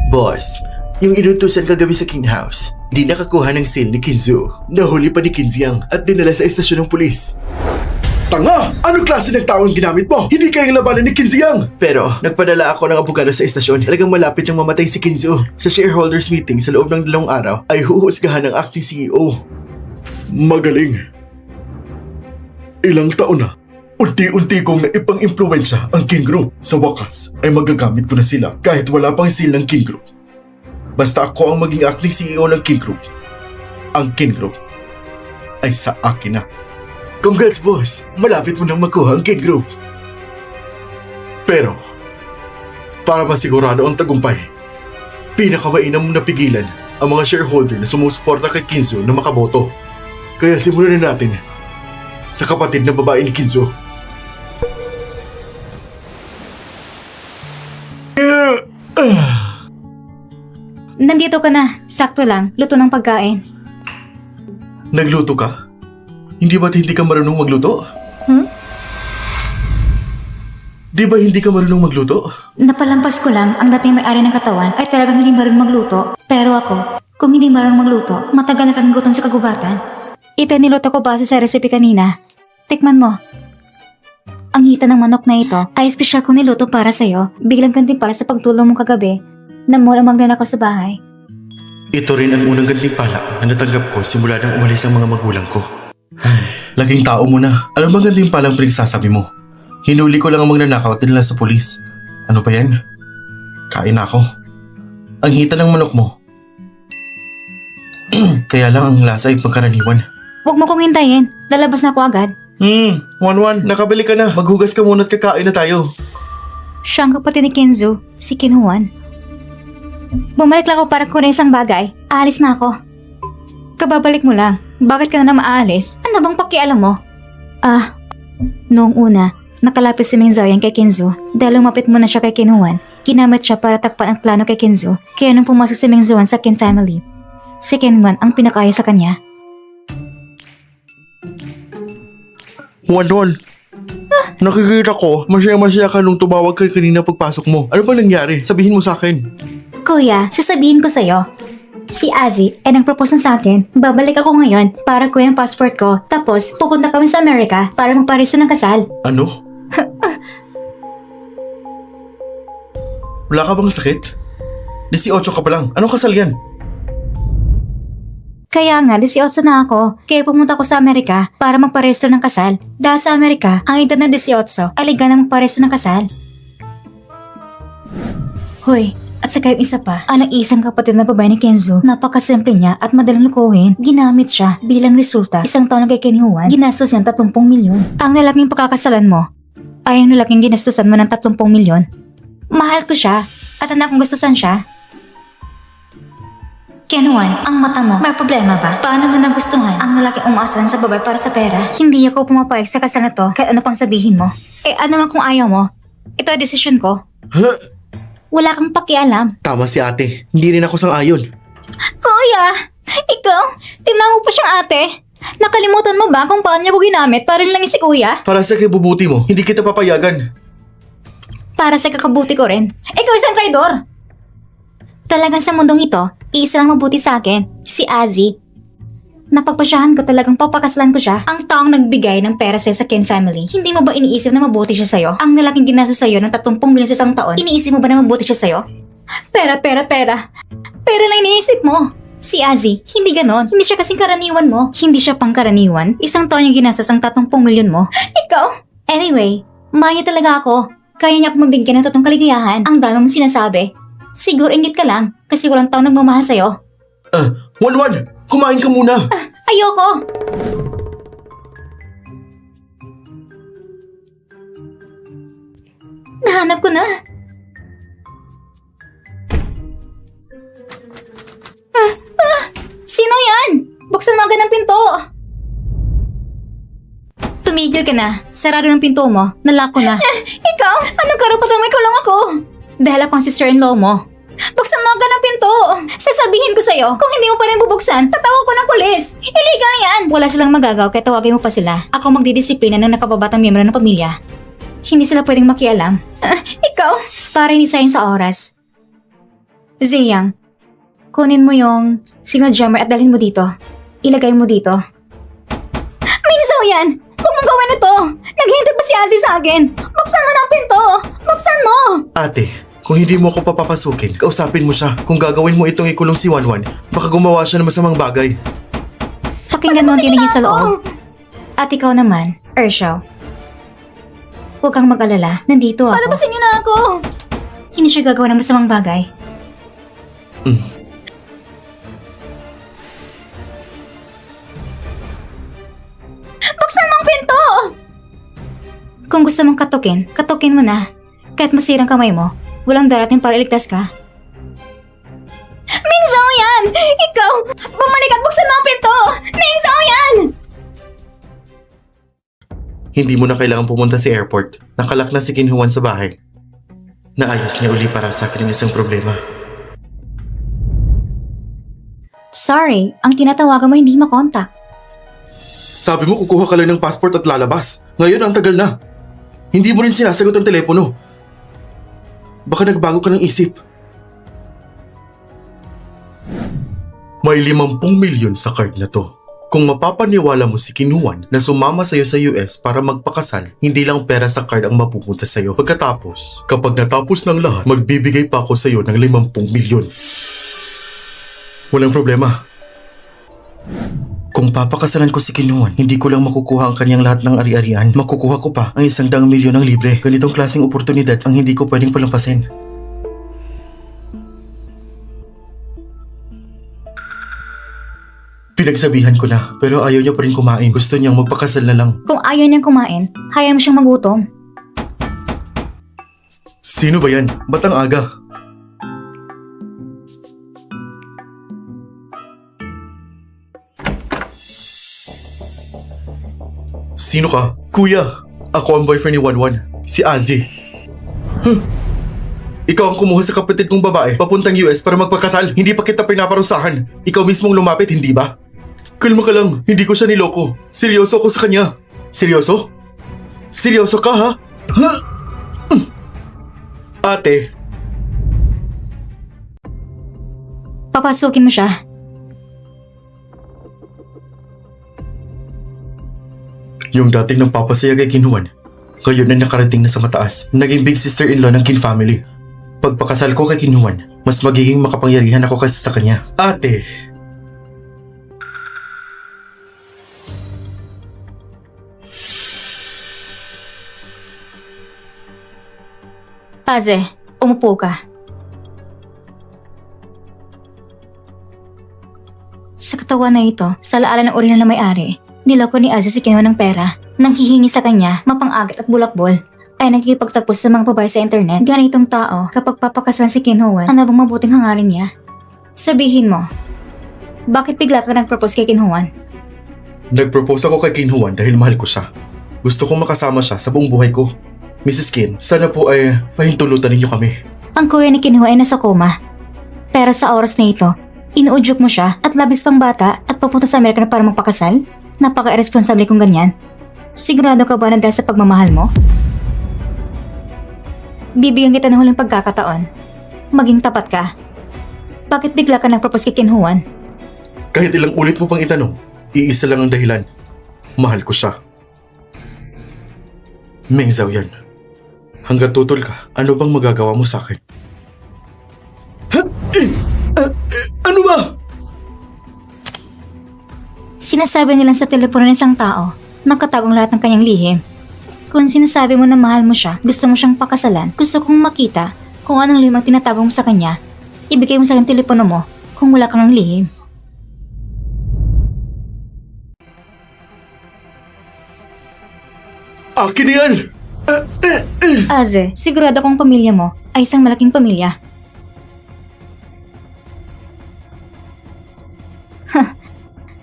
Speaker 1: Boss, yung inutusan kagabi sa King House, di nakakuha ng seal ni Kinzo. Nahuli pa ni Kinziang at dinala sa estasyon ng pulis.
Speaker 3: Tanga! Anong klase ng tao ang ginamit mo? Hindi kayang labanan ni Kinziang!
Speaker 1: Pero, nagpadala ako ng abogado sa estasyon. Talagang malapit yung mamatay si Kinzo. Sa shareholders meeting sa loob ng 2 araw ay huhusgahan ng acting CEO.
Speaker 3: Magaling. Ilang taon na, unti-unti kong naipang-impluensya ang Kin Group. Sa wakas, ay magagamit ko na sila kahit wala pang seal ng Kin Group. Basta ako ang maging acting CEO ng Kin Group. Ang Kin Group ay sa akin na. Congrats, boss! Malapit mo nang makuha ang Kin Group. Pero, para masigurado ang tagumpay, pinakamainam na pigilan ang mga shareholder na sumusuporta kay Kinzo na makaboto. Kaya simulan na natin sa kapatid na babae ni Kinzo.
Speaker 2: Nandito ka na. Sakto lang. Luto ng pagkain.
Speaker 1: Nagluto ka? Hindi ba't hindi ka marunong magluto? Di ba hindi ka marunong magluto?
Speaker 2: Napalampas ko lang ang dating may-ari ng katawan ay talagang hindi marunong magluto. Pero ako, kung hindi marunong magluto, matagal na kang gutom sa kagubatan. Ito niluto ko base sa recipe kanina. Tikman mo. Ang hita ng manok na ito ay espesyal kong niluto para sa'yo. Biglang gantimpala sa pagtulong mo kagabi na mula magnanakaw sa bahay.
Speaker 1: Ito rin ang unang gantimpala na natanggap ko simula nang umalis ang mga magulang ko. Laging tao mo na. Ano bang gantimpala ang pinagsasabi mo? Hinuli ko lang ang magnanakaw at dinala sa pulis. Ano ba yan? Kain na ako. Ang hita ng manok mo. Kaya lang ang lasa ay pangkaraniwan.
Speaker 2: Huwag mo kong hintayin. Lalabas na ako agad.
Speaker 1: Wanwan, nakabili ka na. Maghugas ka muna at kakain na tayo.
Speaker 2: Siya ang kapatid ni Kenzo, si Kinhuan. Bumalik lang ako para kunin isang bagay. Aalis na ako. Kababalik mo lang. Bakit ka na maaalis? Ano bang pakialam mo? Noong una, nakalapit si Meng Xiaoyan kay Kenzo dahil lumapit muna siya kay Kinhuan. Ginamit siya para takpan ang plano kay Kenzo. Kaya nung pumasok si Meng Xiaoyan sa Kin family, si Kinhuan ang pinakayo sa kanya.
Speaker 1: Wanwan, nakikita ko, masaya-masaya ka nung tumawag ka kanina pagpasok mo. Ano ba nangyari? Sabihin mo sa akin.
Speaker 2: Kuya, sasabihin ko sa'yo. Si Azzy ay nag-propose na sa akin. Babalik ako ngayon para kuya ang passport ko. Tapos, pupunta kami sa Amerika para magpariso ng kasal.
Speaker 1: Ano? Wala ka bang sakit? 18 ka pa lang. Anong kasal yan?
Speaker 2: Kaya nga, 18 na ako. Kaya pumunta ko sa Amerika para magparesto ng kasal. Dahil sa Amerika, ang edad ng 18 ay liga na magparesto ng kasal. Hoy, at saka yung isa pa, ang isang kapatid na babae ni Kenzo, napakasimple niya at madaling lukuhin. Ginamit siya bilang resulta. Isang taon na kay Kinhuan, ginastos niya 30 milyon. Ang lalaking pakakasalan mo, ay ang lalaking ginastusan mo ng 30 milyon. Mahal ko siya at anak kong gustusan siya. Kinhuan, ang mata mo, may problema ba? Paano mo nagustuhan ang lalaking umaasalan sa babae para sa pera? Hindi ako pumapayag sa kasal na to kahit ano pang sabihin mo. Ano naman kung ayaw mo? Ito ay desisyon ko.
Speaker 1: Huh?
Speaker 2: Wala kang pakialam.
Speaker 1: Tama si ate. Hindi rin ako sang-ayon.
Speaker 2: Kuya, ikaw, tinawag pa siyang ate. Nakalimutan mo ba kung paano niya ko ginamit para lang si kuya?
Speaker 1: Para sa kibubuti mo, hindi kita papayagan.
Speaker 2: Para sa kakabuti ko rin. Ikaw isang traidor! Talagang sa mundong ito, iisa lang mabuti sa akin, si Azzy. Napagpasyahan ko talagang papakasalan ko siya. Ang taong nagbigay ng pera sa'yo sa Kin family. Hindi mo ba iniisip na mabuti siya sa'yo? Ang nalaking ginastos sa'yo ng 30 milyon sa isang taon, iniisip mo ba na mabuti siya sa'yo? Pera. Pera lang iniisip mo. Si Azzy, hindi ganon. Hindi siya kasing karaniwan mo. Hindi siya pangkaraniwan. Isang taon yung ginastos ang 30 milyon mo. Ikaw? Anyway, mahal niya talaga ako. Kaya niya akong mabigyan ng totoong kaligayahan. Ang dami mong sinasabi. Siguro ingit ka lang kasi walang taong nagmamahal sa'yo.
Speaker 1: Wanwan, kumain ka muna.
Speaker 2: Ayoko! Nahanap ko na. Sino yan? Buksan mo agad ang pinto. Tumigil ka na. Sarado ng pinto mo. Nalock ko na. Ikaw? Anong karapatan mo ikulong ako? Dahil ako ang sister-in-law mo. Buksan mo agad ang pinto. Sasabihin ko sa'yo, kung hindi mo pa rin bubuksan, tatawag ko ng pulis. Illegal yan. Wala silang magagaw kaya tawagin mo pa sila. Ako magdidisiplina ng nakababatang miyembro ng pamilya. Hindi sila pwedeng makialam. Ikaw? Para hindi sayang sa oras. Ziyang, kunin mo yung signal jammer at dalhin mo dito. Ilagay mo dito. Minsaw yan! Huwag mong gawin ito! Naghihintay pa si Azzy sa akin! Buksan mo ng pinto! Buksan mo!
Speaker 1: Ate, kung hindi mo ako papapasukin, kausapin mo siya. Kung gagawin mo itong ikulong si Wanwan, baka gumawa siya ng masamang bagay.
Speaker 2: Pakinggan mo ang tinig niya sa loob. At ikaw naman, Urshel. Huwag kang mag-alala, nandito ako. Palabasin niyo na ako! Hindi siya gagawa ng masamang bagay. Buksan mo ang pinto! Kung gusto mong katukin mo na. Kahit masirang kamay mo, walang darating para iligtas ka. Mingzao yan! Ikaw! Bumalik at buksan mo ang pinto! Mingzao yan!
Speaker 1: Hindi mo na kailangan pumunta sa airport. Nakalak na si Kinhuan sa bahay. Naayos niya uli para sa akin ang isang problema.
Speaker 2: Sorry, ang tinatawagan mo hindi makontak.
Speaker 1: Sabi mo kukuha ka lang ng passport at lalabas. Ngayon ang tagal na. Hindi mo rin sinasagot ang telepono. Baka nagbago ka ng isip. May 50 milyon sa card na to. Kung mapapaniwala mo si Kinhuan na sumama sa'yo sa US para magpakasal, hindi lang pera sa card ang mapupunta sa'yo. Pagkatapos, kapag natapos ng lahat, magbibigay pa ako sa'yo ng 50 milyon. Walang problema. Kung papakasalan ko si Kinhuan, hindi ko lang makukuha ang kanyang lahat ng ari-arian. Makukuha ko pa ang 100 milyon ng libre. Ganitong klaseng oportunidad ang hindi ko pwedeng palampasin. Pinagsabihan ko na, pero ayaw niya pa rin kumain. Gusto niyang magpakasal na lang.
Speaker 2: Kung ayaw niyang kumain, hayaan mo siyang magutom.
Speaker 1: Sino ba yan? Ba't ang aga? Sino ka? Kuya, ako ang boyfriend ni Wanwan, si Azzy. Huh? Ikaw ang kumuha sa kapatid kong babae papuntang US para magpakasal. Hindi pa kita pinaparusahan. Ikaw mismong lumapit, hindi ba? Kalma ka lang, hindi ko siya niloko. Seryoso ako sa kanya. Seryoso? Seryoso ka ha? Huh? Ate,
Speaker 2: Papasukin mo siya.
Speaker 1: yung dating nang papasaya kay Kinhuan, ngayon na nakarating na sa mataas. Naging big sister-in-law ng Kin family. Pagpakasal ko kay Kinhuan, mas magiging makapangyarihan ako kaysa sa kanya. Ate,
Speaker 2: Aze, umupo ka. Sa katawan na ito, sa laala ng orihinal na may-ari, niloko ni Aze si Kinhuan ng pera. Nang hihingi sa kanya, mapang-agat at bulakbol, ay nakikipagtagpos sa mga babae sa internet. Ganitong tao, kapag papakasalan si Kinhuan, ano bang mabuting hangarin niya? Sabihin mo, bakit bigla ka nag-propose kay Kinhuan?
Speaker 1: nagpropose ako kay Kinhuan dahil mahal ko siya. Gusto kong makasama siya sa buong buhay ko. Mrs. Kin, sana po ay pahintulutan ninyo kami.
Speaker 2: Ang kuya ni Kinhuan ay nasa koma. Pero sa oras na ito, Inuudyok mo siya at labis pang bata at papunta sa Amerika na para magpakasal? Napaka-irresponsable kung ganyan. Sigurado ka ba na dahil sa pagmamahal mo? Bibigyan kita ng huling pagkakataon. Maging tapat ka. Bakit bigla ka nag-propose kay Ken Juan?
Speaker 3: Kahit ilang ulit mo pang itanong, iisa lang ang dahilan. Mahal ko siya. Meng Zhao yan. Hanggang tutol ka, ano bang magagawa mo sa akin? Ano ba?
Speaker 2: Sinasabi nilang sa telepono ng isang tao, nakatagong lahat ng kanyang lihim. Kung sinasabi mo na mahal mo siya, gusto mo siyang pakasalan, gusto kong makita kung anong lihim ang tinatago mo sa kanya, ibigay mo sa akin telepono mo kung wala kang lihim.
Speaker 3: Akin yan!
Speaker 2: Aze, sigurado kong pamilya mo ay isang malaking pamilya.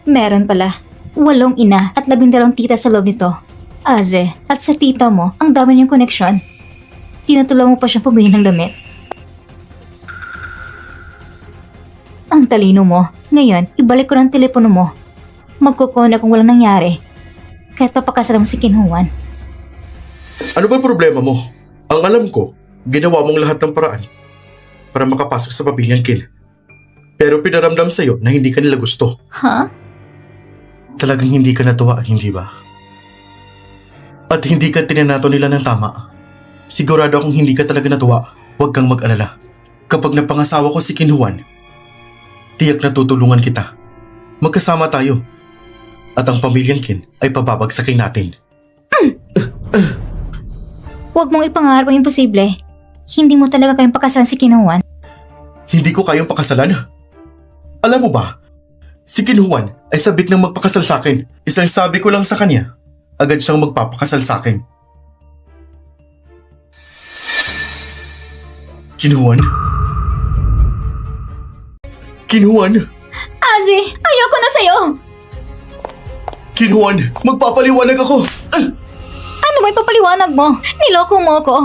Speaker 2: Meron pala. 8 ina at 12 tita sa loob nito. Aze, at sa tita mo, ang dami niyong koneksyon. Tinutulungan mo pa siyang pumili ng damit. Ang talino mo. Ngayon, ibalik ko ng telepono mo. Magkukona kung walang nangyari. Kahit papakasal mo si Ken Juan.
Speaker 3: Ano ba problema mo? Ang alam ko, ginawa mong lahat ng paraan para makapasok sa pamilyang Kin. Pero pinaramdam sa'yo na hindi ka nila gusto.
Speaker 2: Ha?
Speaker 1: Talagang hindi ka natuwa, hindi ba? At hindi ka tinanato nila ng tama. Sigurado akong hindi ka talaga natuwa. Huwag kang mag-alala. Kapag napangasawa ko si Ken Juan, tiyak na tutulungan kita. Magkasama tayo. At ang pamilyang Kin ay pababagsakin natin.
Speaker 2: Huwag mong ipangarap ang imposible. Hindi mo talaga kayang pakasalan si Ken Juan.
Speaker 3: Hindi ko kayang pakasalan. Alam mo ba, si Ken Juan ay sabik ng magpakasal sa akin. Isang sabi ko lang sa kanya, agad siyang magpapakasal sa akin. Ken Juan? Ken Juan?
Speaker 2: Aze, ayoko na sa'yo!
Speaker 3: Ken Juan, magpapaliwanag ako!
Speaker 2: Ano may papaliwanag mo? Niloko mo ako.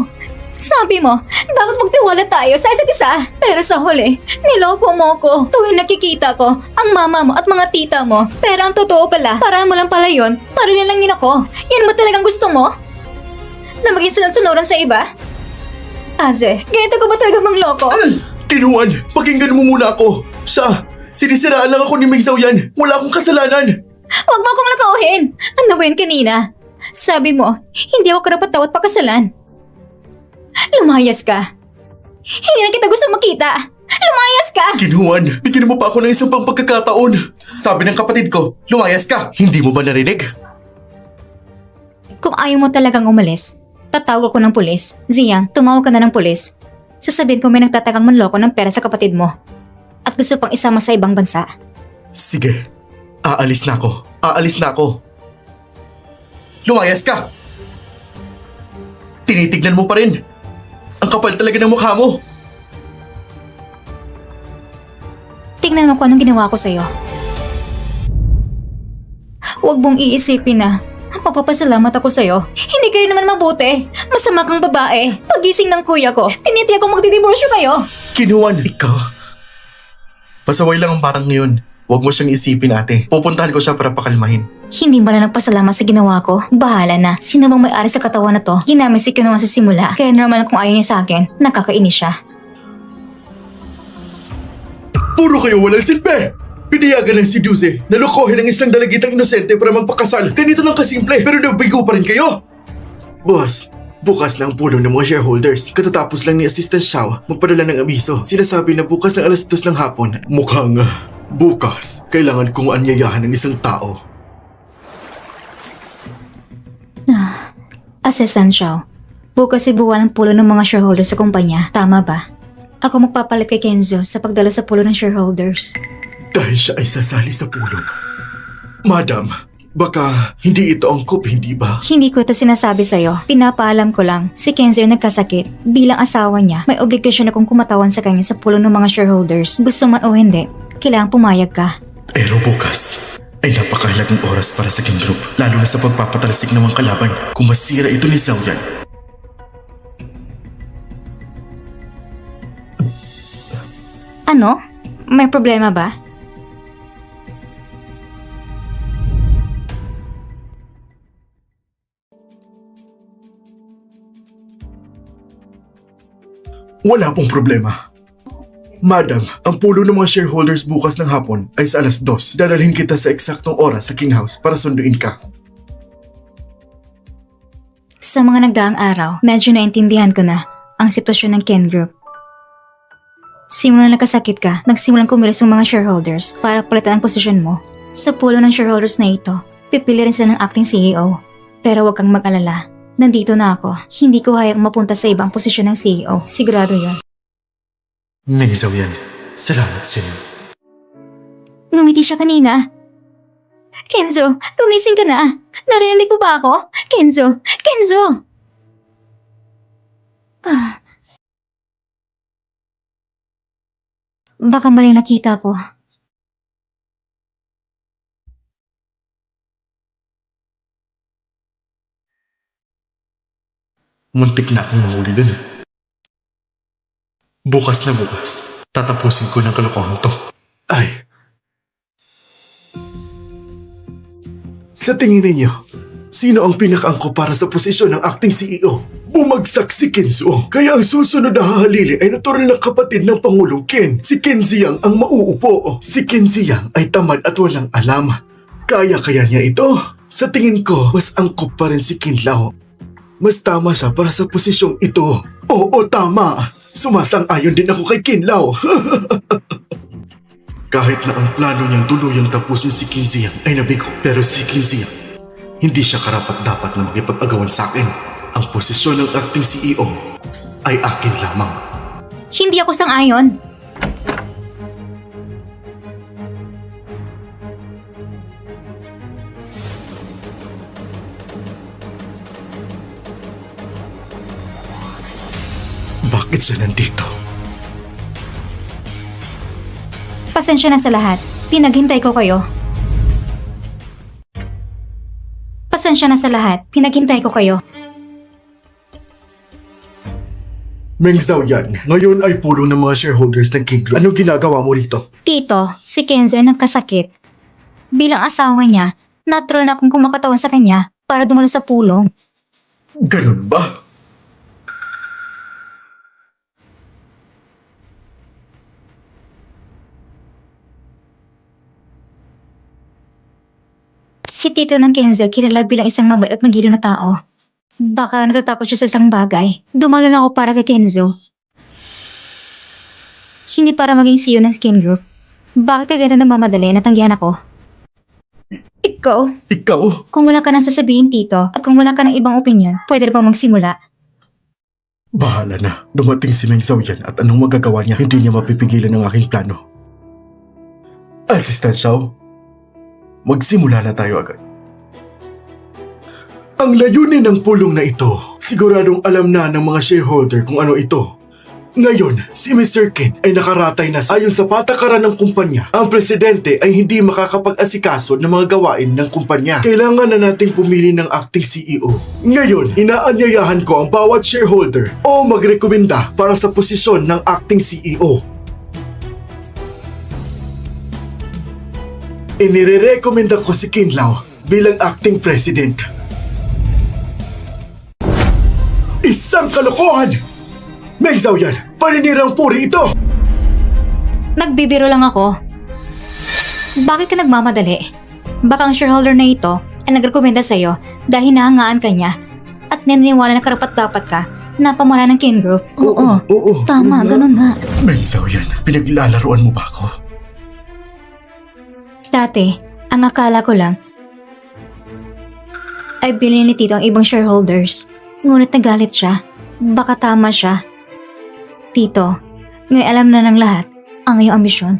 Speaker 2: Sabi mo, dapat magtiwala tayo sa isa't isa. Pero sa huli, niloko mo ko. Tuwing nakikita ko, ang mama mo at mga tita mo. Pero ang totoo pala, para mo lang pala yun, para nilangin ako. Yan mo talagang gusto mo? Na maging sunod-sunuran sa iba? Aze, ganito ko ba talaga mangloko?
Speaker 3: Ken Juan, pakinggan mo muna ako. Sinisiraan lang ako ni Meng Zhao yan. Wala akong kasalanan.
Speaker 2: Huwag mo akong lakauhin. Ano ba yun kanina? Sabi mo, hindi ako karapat-dapat pakasalan. Lumayas ka. Hindi na kita gusto makita. Lumayas ka!
Speaker 3: Ken Juan, bigyan mo pa ako ng isang pang pagkakataon. Sabi ng kapatid ko, lumayas ka. Hindi mo ba narinig?
Speaker 2: Kung ayaw mo talagang umalis, tatawag ako ng pulis. Ziyang, tumawag ka na ng pulis. Sasabihin ko may nagtatagang manloko ng pera sa kapatid mo. At gusto pang isama sa ibang bansa.
Speaker 3: Sige, aalis na ako. Aalis na ako. Lumayas ka! Tinitignan mo pa rin. Ang kapal talaga ng mukha mo.
Speaker 2: Tingnan mo kung anong ginawa ko sa'yo. Huwag mong iisipin na mapapasalamat ako sa'yo. Hindi ka rin naman mabuti. Masama kang babae. Pagising ng kuya ko, tinitiyak ko magdidiborsyo kayo.
Speaker 3: Ken Juan, ikaw. Pasaway lang ang batang ngayon. Huwag mo siyang isipin, ate. Pupuntahan ko siya para pakalmahin.
Speaker 2: Hindi ba na nagpasalamat sa ginawa ko? Bahala na. Sino bang may-ari sa katawan na to? Ginamit si Kinuha sa simula. Kaya normal kung ayaw niya sa akin, nakakainis siya.
Speaker 3: Puro kayo walang silbi! Pinayagan ng si Duce na lokohin ang isang dalagitang inosente para magpakasal. Ganito lang kasimple, pero nabigo pa rin kayo! Boss, bukas na ang pulong ng mga shareholders. Katatapos lang ni Assistant Xiao magpadala ng abiso. Sinasabi na bukas ng 2:00 ng hapon. Mukhang bukas, kailangan kong anyayahan ng isang tao.
Speaker 2: Assistant Xiao, bukas ibuwan ang pulo ng mga shareholders sa kumpanya. Tama ba? Ako magpapalit kay Kenzo sa pagdala sa pulo ng shareholders.
Speaker 3: Dahil siya ay sasali sa pulong. Madam, baka hindi ito angkop, hindi ba?
Speaker 2: Hindi ko ito sinasabi sa'yo. Pinapaalam ko lang, si Kenzo yung nagkasakit. Bilang asawa niya, may obligasyon akong kumatawan sa kanya sa pulo ng mga shareholders. Gusto man o hindi, kailangang pumayag ka.
Speaker 3: Pero bukas ay napakahalagang oras para sa King Group, lalo na sa pagpapatalasik ng mga kalaban kung masira ito ni Zhao Yan.
Speaker 2: Ano? May problema ba?
Speaker 3: Wala pong problema. Madam, ang pulo ng mga shareholders bukas ng hapon ay sa 2:00. Dadalhin kita sa eksaktong oras sa King House para sunduin ka.
Speaker 2: Sa mga nagdaang araw, medyo naintindihan ko na ang sitwasyon ng Ken Group. Simula nagkasakit ka, nagsimulang kumilos ang mga shareholders para palitan ang posisyon mo. Sa pulo ng shareholders na ito, pipili rin sila ng acting CEO. Pero huwag kang mag-alala. Nandito na ako. Hindi ko hayang mapunta sa ibang posisyon ng CEO. Sigurado yon.
Speaker 1: Meng Xiaoyan, salamat sa inyo.
Speaker 2: Ngumiti siya kanina. Kenzo, gumising ka na. Narinig mo ba ako? Kenzo! Kenzo! Baka maling nakita ko.
Speaker 1: Muntik na akong mahuli dun. Bukas na bukas, tatapusin ko ng kalokohan to. Ay,
Speaker 3: Sa tingin ninyo, sino ang pinakaangko para sa posisyon ng acting CEO? Bumagsak si Kenzo. Kaya ang susunod na hahalili ay natural na kapatid ng Pangulong Ken. Si Ken Ziyang ang mauupo. Si Ken Ziyang ay tamad at walang alam. Kaya niya ito? Sa tingin ko, mas angkop pa rin si Ken Lao. Mas tama siya para sa posisyong ito. Oo, tama. Sumasang-ayon din ako kay Ken Lao. Kahit na ang plano niyang tuluyang tapusin si Ken Ziyang ay nabigo, pero si Ken Ziyang, hindi siya karapat-dapat na makipag-agawan sa akin. Ang posisyon ng acting CEO ay akin lamang.
Speaker 2: Hindi ako sang-ayon.
Speaker 3: Bakit siya nandito?
Speaker 2: Pasensya na sa lahat. Pinaghintay ko kayo. Pasensya na sa lahat. Pinaghintay ko kayo.
Speaker 3: Meng Xiaoyan, ngayon ay pulong ng mga shareholders ng King Group. Anong ginagawa mo rito?
Speaker 2: Tito, si Kenzo ay nagkasakit. Bilang asawa niya, natural na akong kumakatawan sa kanya para dumalo sa pulong.
Speaker 3: Ganun ba?
Speaker 2: Si Tito ng Kenzo kilala bilang isang mabait at magiliw na tao. Baka natatakot siya sa isang bagay. Dumalo lang ako para kay Kenzo. Hindi para maging CEO ng Skin Group. Bakit ka ganito namamadali na tanggihan ako? Ikaw?
Speaker 3: Ikaw?
Speaker 2: Kung wala ka nang sasabihin, Tito, at kung wala ka ng ibang opinion, pwede na bang magsimula?
Speaker 3: Bahala na. Dumating si Meng Xiaoyan at anong magagawa niya? Hindi niya mapipigilan ang aking plano. Assistant Xiao, magsimula na tayo agad. Ang layunin ng pulong na ito, siguradong alam na ng mga shareholder kung ano ito. Ngayon, si Mr. Ken ay nakaratay na ayon sa patakaran ng kumpanya. Ang presidente ay hindi makakapag-asikaso ng mga gawain ng kumpanya. Kailangan na nating pumili ng acting CEO. Ngayon, inaanyayahan ko ang bawat shareholder o magrekomenda para sa posisyon ng acting CEO. Inirekomenda ko si Ken Lao bilang acting president. Isang kalokohan! Meng Xiaoyan, paninirang puri ito!
Speaker 2: Nagbibiro lang ako. Bakit ka nagmamadali? Baka ang shareholder na ito ay nagrekomenda sa'yo dahil hinahangaan ka niya at naniniwala na karapat-dapat ka na pamana ng Kin Group. Oo, tama, ganun nga.
Speaker 3: Meng Xiaoyan, pinaglalaroan mo ba ako?
Speaker 2: Dati, ang akala ko lang ay bilhin ni Tito ang ibang shareholders. Ngunit nagalit siya. Baka tama siya. Tito, ngayon alam na ng lahat ang iyong ambisyon.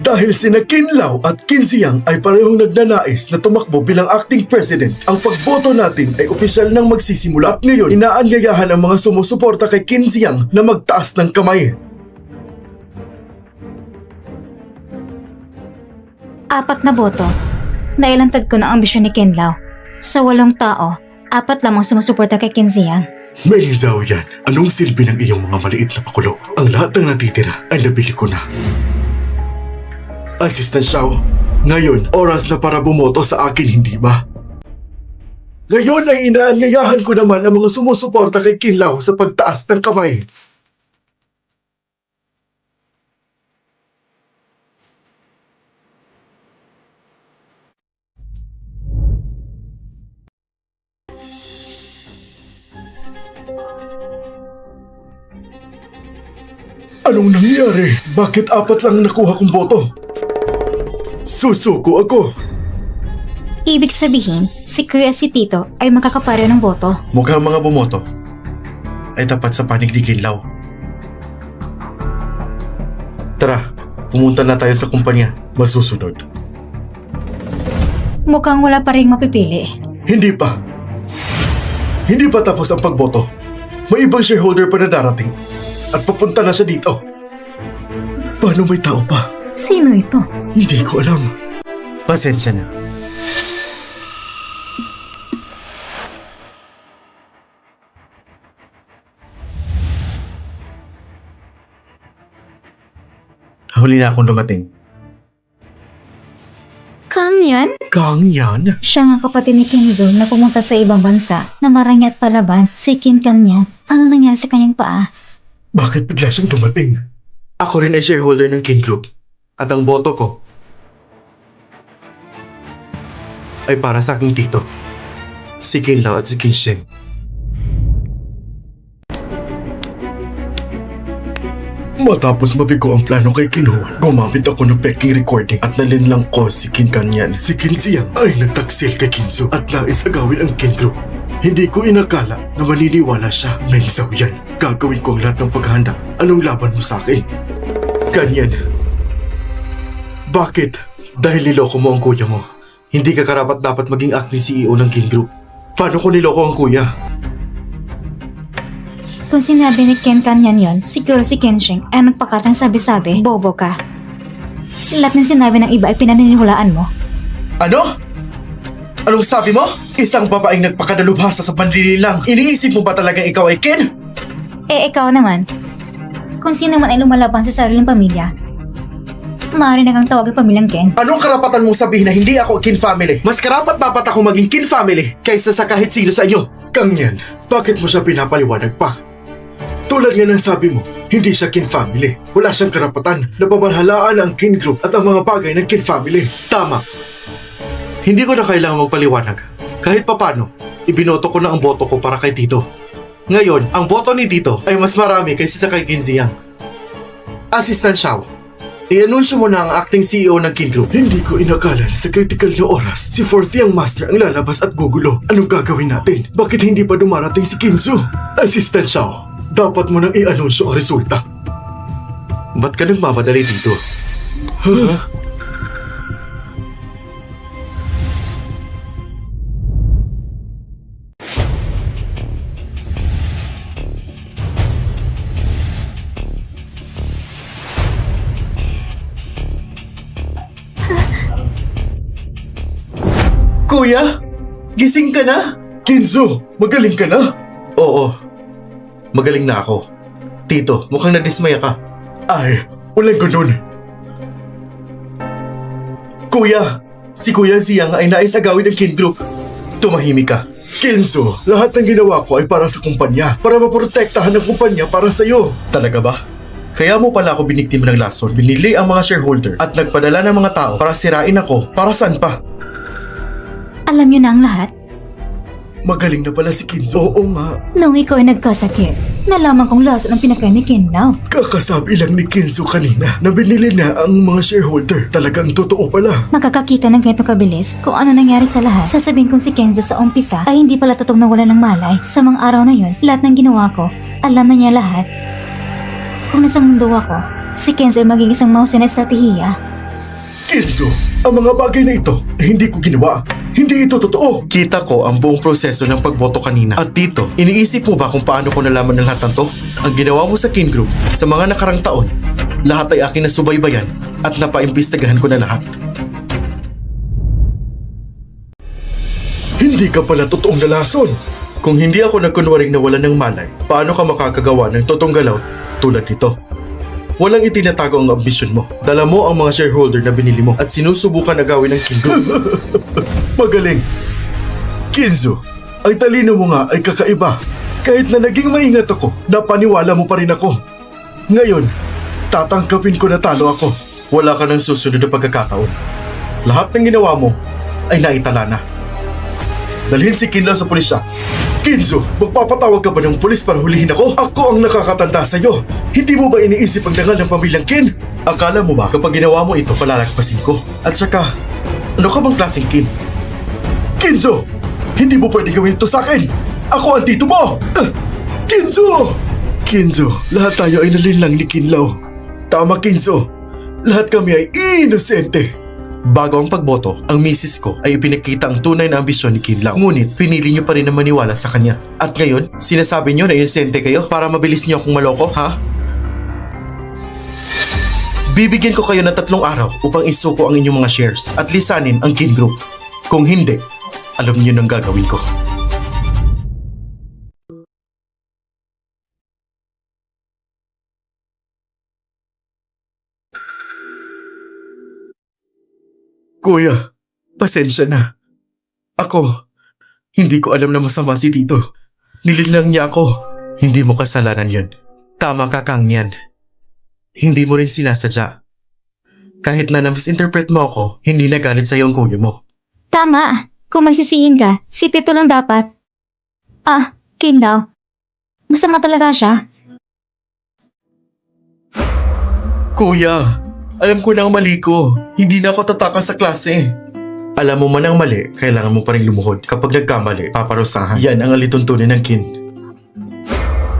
Speaker 3: Dahil sina Ken Lao at Ken Ziyang ay parehong nagnanais na tumakbo bilang acting president, ang pagboto natin ay opisyal nang magsisimula at ngayon inaanyayahan ang mga sumusuporta kay Ken Ziyang na magtaas ng kamay.
Speaker 2: 4 na boto. Nailantad ko na ang ambisyon ni Ken Lao. Sa 8 tao, 4 lamang sumusuporta kay Ken Ziyang.
Speaker 3: May Zhao yan. Anong silbi ng iyong mga maliit na pakulo? Ang lahat ng natitira ay nabili ko na. Assistant Xiao, ngayon oras na para bumoto sa akin, hindi ba? Ngayon ay inaanyayahan ko naman ang mga sumusuporta kay Kinlao sa pagtaas ng kamay. Anong nangyari? Bakit 4 lang nakuha kong boto? Susuko ako.
Speaker 2: Ibig sabihin, si Kuya si Tito ay makakapareho ng boto.
Speaker 1: Mukhang mga bumoto ay tapat sa panig ni Kinlao. Tara, pumunta na tayo sa kumpanya.
Speaker 3: Masusunod.
Speaker 2: Mukhang wala pa rin mapipili.
Speaker 3: Hindi pa. Hindi pa tapos ang pagboto. May ibang shareholder pa na darating. At papunta na siya dito. Paano may tao pa?
Speaker 2: Sino ito?
Speaker 3: Hindi ko alam.
Speaker 1: Pasensya na. Huli na akong dumating.
Speaker 2: Kang yan?
Speaker 3: Kang yan?
Speaker 2: Siya nga kapatid ni Kenzo na pumunta sa ibang bansa na marami at palaban si Kin Kanyan. Ano nangyari sa kanyang paa?
Speaker 3: Bakit bigla siyang dumating?
Speaker 1: Ako rin ay shareholder ng King Group. At ang boto ko ay para sa aking tito, si Kinlao at si King Shen.
Speaker 3: Matapos mabigo ang plano kay Kinho, gumamit ako ng peking recording at nalinlang ko si Kin Kanyan. Si Kin Ziyang ay nagtaksil kay Kinzo at nais agawin ang King Group. Hindi ko inakala na maniniwala siya. Meng Zhao yan. Gagawin ko ang lahat ng paghahanda. Anong laban mo sa akin? Kanyan. Bakit?
Speaker 1: Dahil niloko mo ang kuya mo. Hindi ka karapat dapat maging acting CEO ng King Group. Paano ko niloko ang kuya?
Speaker 2: Kung sinabi ni Ken Kanyan yon, siguro si Kenshin ay nagpakatang sabi-sabi, bobo ka. Lahat ng sinabi ng iba ay pinaniniwalaan mo.
Speaker 1: Ano? Anong sabi mo? Isang babaeng nagpakadalubhasa sa panlililang. Iniisip mo ba talagang ikaw ay Ken?
Speaker 2: Eh ikaw naman, kung sino man ay lumalaban sa sariling pamilya, maaari na kang tawagin pamilyang Ken.
Speaker 1: Anong karapatan mong sabihin na hindi ako Kin family? Mas karapat dapat ako maging Kin family kaysa sa kahit sino sa inyo.
Speaker 3: Kanyan, bakit mo siya pinapaliwanag pa? Tulad nga ng sabi mo, hindi siya Kin family. Wala siyang karapatan na pamahalaan ang Kin Group at ang mga bagay ng Kin family.
Speaker 1: Tama. Hindi ko na kailangan magpaliwanag. Kahit papano, ibinoto ko na ang boto ko para kay Tito. Ngayon, ang boto ni Tito ay mas marami kaysa sa kay Kin Ziyang. Assistant Xiao, i-anunsyo mo na ang acting CEO ng King Group.
Speaker 3: Hindi ko inakala na sa critical na oras, si Fourth Young Master ang lalabas at gugulo. Anong gagawin natin? Bakit hindi pa dumarating si Kinzo? Assistant Xiao, dapat mo nang i-anunsyo ang resulta.
Speaker 1: Ba't ka nagmamadali dito?
Speaker 3: Huh?
Speaker 1: Kuya, gising ka na?
Speaker 3: Kinzo, magaling ka na?
Speaker 1: Oo, magaling na ako. Tito, mukhang nadismaya ka.
Speaker 3: Ay, walang ganun.
Speaker 1: Kuya, si Kuya Ziyang ay nais agawin ng King Group. Tumahimik ka.
Speaker 3: Kinzo, lahat ng ginawa ko ay para sa kumpanya. Para maprotektahan ng kumpanya para sa'yo.
Speaker 1: Talaga ba? Kaya mo pala ako biniktima ng lason, binili ang mga shareholder at nagpadala ng mga tao para sirain ako. Para saan pa?
Speaker 2: Alam niyo na ang lahat?
Speaker 3: Magaling na pala si Kinzo. Oo nga.
Speaker 2: Nung ikaw ay nagkasakit, nalaman kong laso ng pinakain ni Kinlao.
Speaker 3: Kakasabi lang ni Kinzo kanina na binili na ang mga shareholder. Talagang totoo pala.
Speaker 2: Makakakita ng ganito kabilis kung ano nangyari sa lahat. Sasabihin kong si Kenzo sa umpisa ay hindi pala totoong nawala ng malay. Sa mga araw na yon, lahat ng ginawa ko, alam na niya lahat. Kung nasa mundo ako, si Kenzo ay maging isang mahusay na estratehiya.
Speaker 3: Kinzo, ang mga bagay na ito ay hindi ko ginawa. Hindi ito totoo.
Speaker 1: Kita ko ang buong proseso ng pagboto kanina. At dito, iniisip mo ba kung paano ko nalaman ng lahat ng to? Ang ginawa mo sa King Group sa mga nakarang taon, lahat ay akin na subaybayan at napaimbestigahan ko na lahat.
Speaker 3: Hindi ka pala totoong nalason. Kung hindi ako nagkunwaring nawalan ng malay, paano ka makakagawa ng totoong galaw tulad nito? Walang itinatago ang ambisyon mo. Dala mo ang mga shareholder na binili mo at sinusubukan na gawin ng King Group. Magaling! Kinzo, ang talino mo nga ay kakaiba. Kahit na naging maingat ako, napaniwala mo pa rin ako. Ngayon, tatangkapin ko na talo ako. Wala ka ng susunod na pagkakataon. Lahat ng ginawa mo ay naitala na. Dalhin si Kinlaw sa pulisya. Kinzo, magpapatawag ka ba ng pulis para hulihin ako? Ako ang nakakatanda sa'yo. Hindi mo ba iniisip ang dangal ng pamilyang Kin? Akala mo ba kapag ginawa mo ito palalagpasin ko? At saka, ano ka bang klaseng Kin? Kinzo! Hindi mo pwede gawin ito sa akin! Ako ang tito mo! Kinzo! Kinzo, lahat tayo ay nalinlang ni Kinlaw. Tama, Kinzo. Lahat kami ay inosente. Bago ang pagboto, ang misis ko ay ipinakita ang tunay na ambisyon ni Kinlaw. Ngunit, pinili niyo pa rin na maniwala sa kanya. At ngayon, sinasabi niyo na inosente kayo para mabilis niyo akong maloko, ha? Bibigyan ko kayo ng 3 araw upang isuko ang inyong mga shares at lisanin ang Kin Group. Kung hindi, alam niyo nang gagawin ko. Kuya, pasensya na. Ako, hindi ko alam na masama si Tito. Nilinlang niya ako. Hindi mo kasalanan yun. Tama ka, Kang yan. Hindi mo rin sinasadya. Kahit na na-misinterpret mo ako, hindi nagalit sa'yo ang kuya mo.
Speaker 2: Tama. Kung magsisihin ka, si Tito lang dapat. Kinlaw. Masama talaga siya.
Speaker 3: Kuya, alam ko na ang mali ko. Hindi na ako tatakas sa klase. Alam mo man ang mali, kailangan mo pa rin lumuhod. Kapag nagkamali, paparusahan. Yan ang alituntunin ng Kin.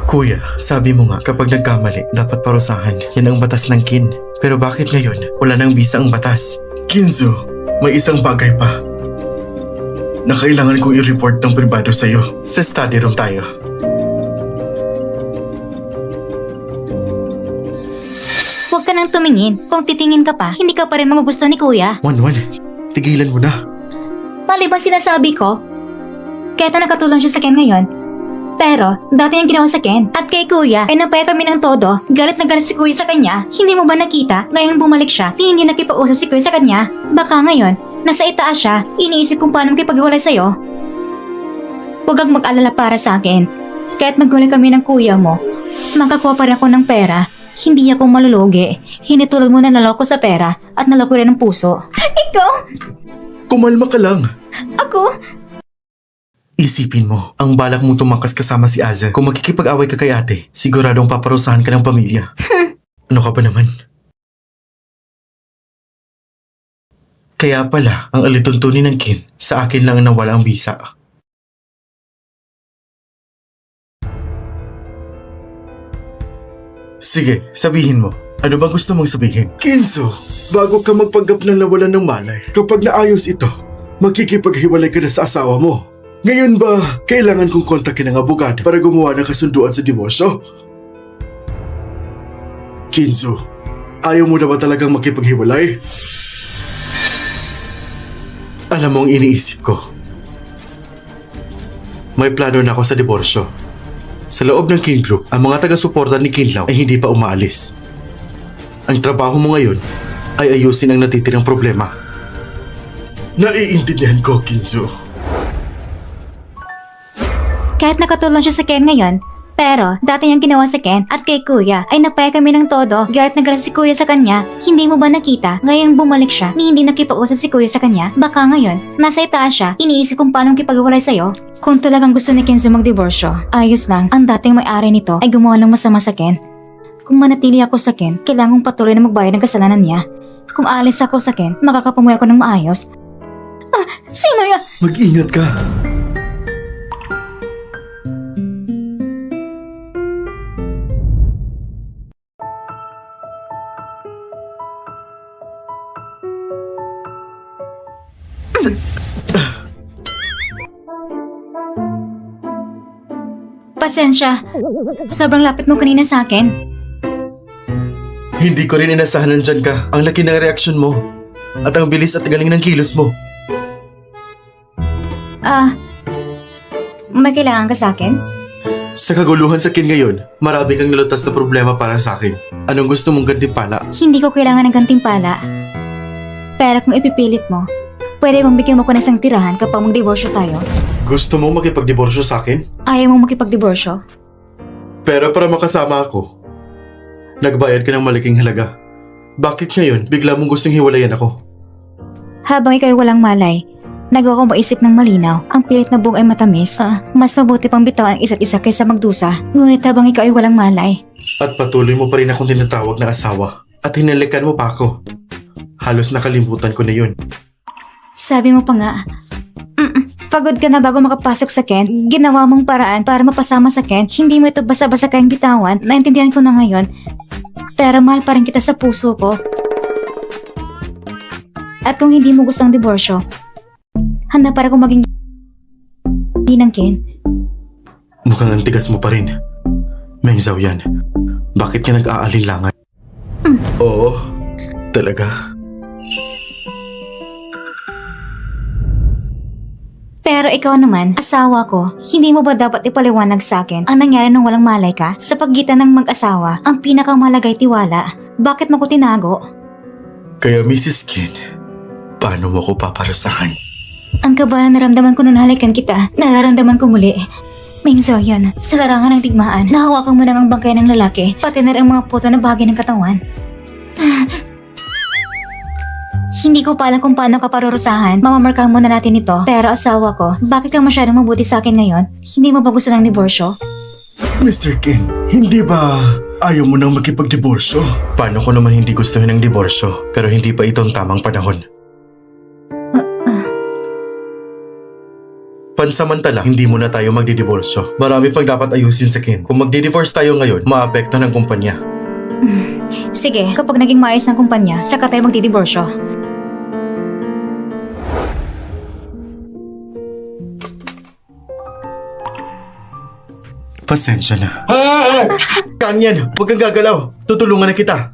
Speaker 3: Kuya, sabi mo nga, kapag nagkamali, dapat parusahan. Yan ang batas ng Kin. Pero bakit ngayon, wala nang bisa ang batas? Kinzo, may isang bagay pa na kailangan kong i-report ng pribado sa'yo. Sa study room tayo.
Speaker 2: Huwag ka nang tumingin. Kung titingin ka pa, hindi ka pa rin magugustuhan ni Kuya.
Speaker 3: Wan, tigilan mo na.
Speaker 2: Mali bang sinasabi ko? Kaya nakatulong siya sa Ken ngayon. Pero, dati yung ginawa sa Ken. At kay Kuya, ay napaya kami ng todo. Galit na galit si Kuya sa kanya. Hindi mo ba nakita? Ngayong bumalik siya, di hindi nakipag-usap si Kuya sa kanya. Baka ngayon, nasa itaas siya, iniisip kung paano makipaghiwalay sa'yo. Huwag kang mag-alala para sa akin. Kahit maghiwalay kami ng Kuya mo, makakuha pa rin ako ng pera. Hindi ako malulugi. Hinitulad mo na naloko sa pera at naloko rin ng puso. Ikaw?
Speaker 3: Kumalma ka lang.
Speaker 2: Ako?
Speaker 3: Isipin mo, ang balak mong tumakas kasama si Aza. Kung makikipag-away ka kay ate, siguradong paparusahan ka ng pamilya. Ano ka ba naman? Kaya pala, ang alituntunin ng Kin, sa akin lang nawala ang bisa. Sige, sabihin mo. Ano bang gusto mong sabihin? Kinzo, bago ka magpanggap na nawalan ng malay, kapag naayos ito, makikipaghiwalay ka na sa asawa mo. Ngayon ba, kailangan kong kontakin ng abogado para gumawa ng kasunduan sa diborsyo? Kinzo, ayaw mo na ba talagang makipaghiwalay? Alam mo ang iniisip ko. May plano na ako sa diborsyo. Sa loob ng Kin Group, ang mga taga-suporta ni Kinlaw ay hindi pa umaalis. Ang trabaho mo ngayon ay ayusin ang natitirang problema. Naiintindihan ko, Kinzo.
Speaker 2: Kahit nakatulong siya sa Ken ngayon, pero dati niyang ginawa sa Ken at kay Kuya ay napaya kami ng todo. Galit na galit si Kuya sa kanya. Hindi mo ba nakita? Ngayong bumalik siya, ni hindi nakipag-usap si Kuya sa kanya. Baka ngayon, nasa itaas siya, iniisip kung paano makipag-iwalay sa'yo. Kung talagang gusto ni Kenzo magdiborsyo, ayos lang. Ang dating may-ari nito ay gumawa ng masama sa Ken. Kung manatili ako sa Ken, kailangan kong patuloy na magbayad ng kasalanan niya. Kung aalis ako sa Ken, makakapamuhay ako ng maayos. Sino yan?
Speaker 3: Mag-ingat ka.
Speaker 2: Pasensya. Sobrang lapit mo kanina sa akin.
Speaker 3: Hindi ko rin inasahan nandyan ka. Ang laki ng reaksyon mo. At ang bilis at galing ng kilos mo.
Speaker 2: May kailangan ka sa akin?
Speaker 1: Sa kaguluhan sa Kin ngayon, marami kang nalutas na problema para sa akin. Anong gusto mong gantimpala?
Speaker 2: Hindi ko kailangan ng gantimpala. Pero kung ipipilit mo, pwede bang bigyan mo ko ng isang tirahan kapag magdiborsyo tayo?
Speaker 1: Gusto mo makipagdiborsyo sa akin?
Speaker 2: Ayaw mo makipagdiborsyo?
Speaker 1: Pero para makasama ako, nagbayad ka ng malaking halaga. Bakit ngayon, bigla mong gustong hiwalayan ako?
Speaker 2: Habang ikaw'y walang malay, nagawa kong maisip ng malinaw, ang pilit na buong ay matamis. Mas mabuti pang bitaw ang isa't isa kaysa magdusa. Ngunit habang ikaw ay walang malay,
Speaker 1: At patuloy mo pa rin akong tinatawag na asawa. At hinalikan mo pa ako. Halos nakalimutan ko na yun.
Speaker 2: sabi mo pa nga, pagod ka na bago makapasok sa Ken, ginawa mong paraan para mapasama sa Ken, hindi mo ito basta-basta kayang bitawan, naintindihan ko na ngayon. Pero mahal pa rin kita sa puso ko. At kung hindi mo gusto ang diborsyo, handa para kung maging di ng Ken.
Speaker 1: Mukhang ang tigas mo pa rin. Meng Zhao yan. Bakit ka nag-aalinlangan? Oo, talaga.
Speaker 2: Pero ikaw naman, asawa ko, hindi mo ba dapat ipaliwanag sa akin ang nangyari nung walang malay ka? Sa pagitan ng mag-asawa, ang pinakamalagay tiwala. Bakit mo ko tinago?
Speaker 1: Kaya Mrs. Kin, paano mo ko paparusahan?
Speaker 2: Ang kaba na naramdaman ko nung halikan kita, nararamdaman ko muli. Meng Zhao yan, sa larangan ng digmaan, nahawakan mo na ang bangkay ng lalaki, pati na rin ang mga puto na bahagi ng katawan. Hindi ko pa alam kung paano ka parurusahan. Mamamarkahan muna natin ito. Pero asawa ko, bakit ka masyadong mabuti sa akin ngayon? Hindi mo ba gusto ng diborsyo?
Speaker 3: Mr. Kin, hindi ba ayaw mo nang makipagdiborsyo?
Speaker 1: Paano ko naman hindi gustuhin ang diborsyo, pero hindi pa ito ang tamang panahon. Pansamantala, hindi muna tayo magdidiborsyo. Marami pang dapat ayusin sa Kin. Kung magdi-divorce tayo ngayon, maapekto ng kumpanya.
Speaker 2: Sige, kapag naging maayos ng kumpanya, saka tayo magdidiborsyo.
Speaker 1: Pasensya na. Kanyan, huwag kang gagalaw. Tutulungan na kita.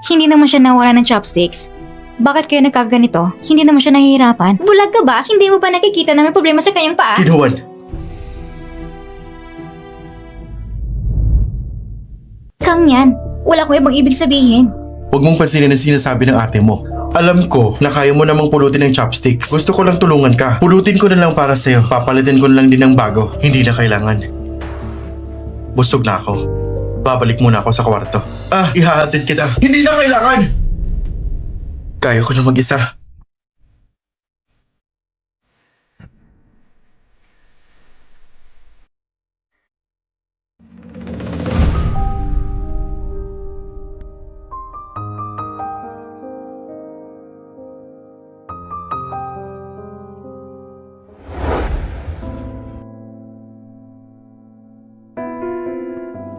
Speaker 2: Hindi naman siya nawala ng chopsticks. Bakit kayo nagkaganito? Hindi naman siya nahihirapan. Bulag ka ba? Hindi mo ba nakikita na may problema sa kanyang paa?
Speaker 1: Kinuwan,
Speaker 2: Kang yan, wala ko ibang ibig sabihin.
Speaker 1: huwag mong pansinin ang sinasabi ng ate mo. Alam ko na kaya mo namang pulutin ng chopsticks. Gusto ko lang tulungan ka. Pulutin ko na lang para sa'yo. Papalitin ko na lang din ng bago. Hindi na kailangan. Busog na ako. Babalik muna ako sa kwarto. Ihahatid kita. Hindi na kailangan! Kaya ko na mag-isa.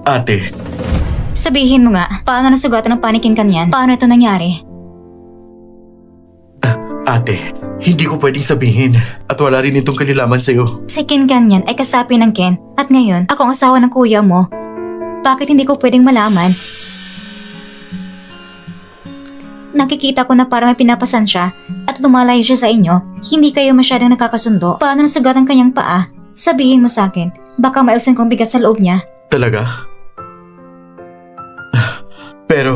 Speaker 1: Ate,
Speaker 2: Sabihin mo nga, paano nasugatan ng panikin kanyan? Paano ito nangyari?
Speaker 1: ate, hindi ko pwedeng sabihin. At wala rin itong kalilaman sa'yo.
Speaker 2: Si Ken kanyan ay kasapi ng Ken at ngayon ako ang asawa ng kuya mo. Bakit hindi ko pwedeng malaman? Nakikita ko na para may pinapasan siya at lumalayo siya sa inyo. Hindi kayo masyadong nakakasundo. Paano nasugatan kanyang paa? Sabihin mo sa akin, baka maibsan kong bigat sa loob niya.
Speaker 1: Talaga? Pero,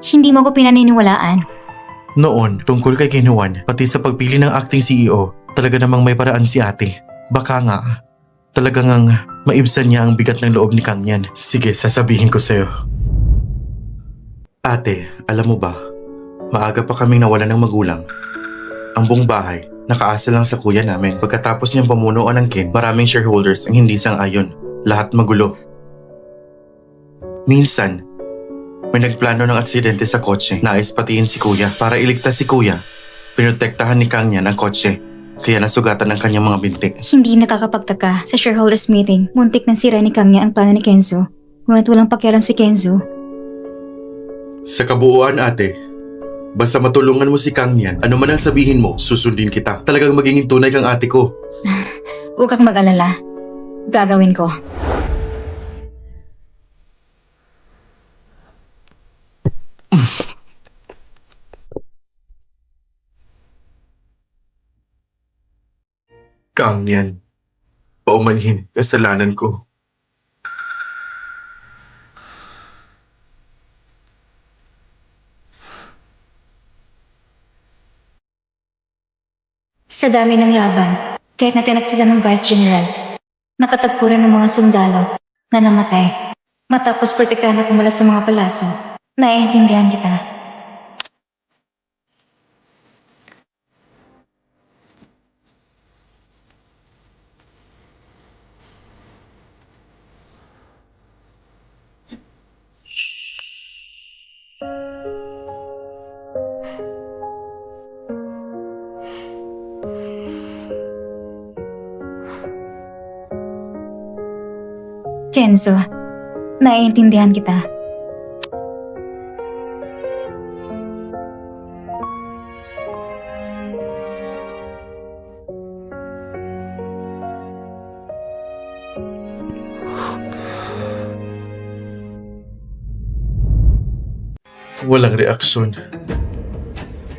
Speaker 2: Hindi mo ko pinaniniwalaan.
Speaker 1: noon, tungkol kay Kinuan, pati sa pagpili ng acting CEO, talaga namang may paraan si ate. Baka nga, talaga ngang maibsan niya ang bigat ng loob ni Kangyan. Sige, sasabihin ko sa'yo. Ate, alam mo ba, maaga pa kaming nawalan ng magulang. Ang buong bahay, nakaasa lang sa kuya namin. Pagkatapos niyang pamunuan ng Kin, maraming shareholders ang hindi sang-ayon. Lahat magulo. Minsan, may nagplano ng aksidente sa kotse. Nais patiin si kuya. Para iligtas si kuya, pinotektahan ni Kangyan ang kotse. Kaya nasugatan ang kanyang mga binti.
Speaker 2: Hindi nakakapagtaka. Sa shareholders meeting, muntik nang sira ni Kangyan ang plano ni Kenzo. Ngunit walang pakialam si Kenzo.
Speaker 1: Sa kabuuan ate, basta matulungan mo si Kangyan, ano man ang sabihin mo, susundin kita. Talagang magiging tunay kang ate ko.
Speaker 2: Huwag kang mag-alala. Gagawin ko.
Speaker 1: Kang yan. Paumanhin, kasalanan ko.
Speaker 2: Sa dami ng laban, kahit na sila ng Vice General, nakatagpo rin ng mga sundalo na namatay. Matapos protektahan ako mula sa mga palaso, naiintindihan kita. Kenzo, naiintindihan kita.
Speaker 3: Walang reaksyon.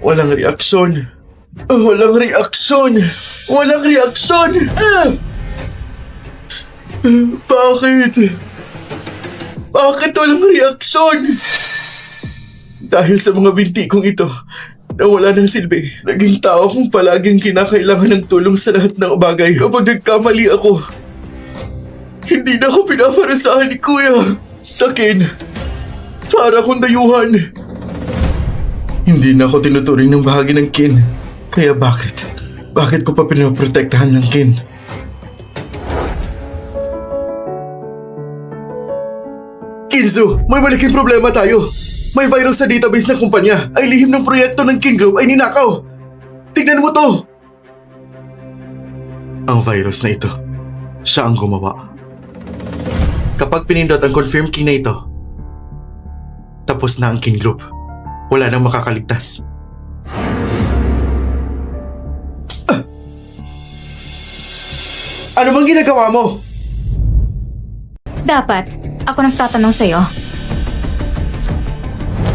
Speaker 3: Walang reaksyon. Walang reaksyon. Walang reaksyon. Bakit? Bakit walang reaksyon? Dahil sa mga binti kong ito, nawala ng silbi. Naging tao kong palaging kinakailangan ng tulong sa lahat ng bagay. Kapag nagkamali ako, hindi na ako pinaparusahan ni Kuya. Sakin, para akong dayuhan. Hindi na ako tinuturing ng bahagi ng kin. Kaya bakit? Bakit ko pa pinaprotektahan ng kin? Kinzo, may malaking problema tayo. May virus sa database ng kumpanya. Ay lihim ng proyekto ng King Group ay ninakaw. Tignan mo to! Ang virus na ito, siya ang gumawa.
Speaker 1: Kapag pinindot ang confirm key na ito, tapos na ang King Group. Wala nang makakaligtas.
Speaker 3: Ano bang ginagawa mo?
Speaker 2: Dapat, ako nagtatanong sa'yo.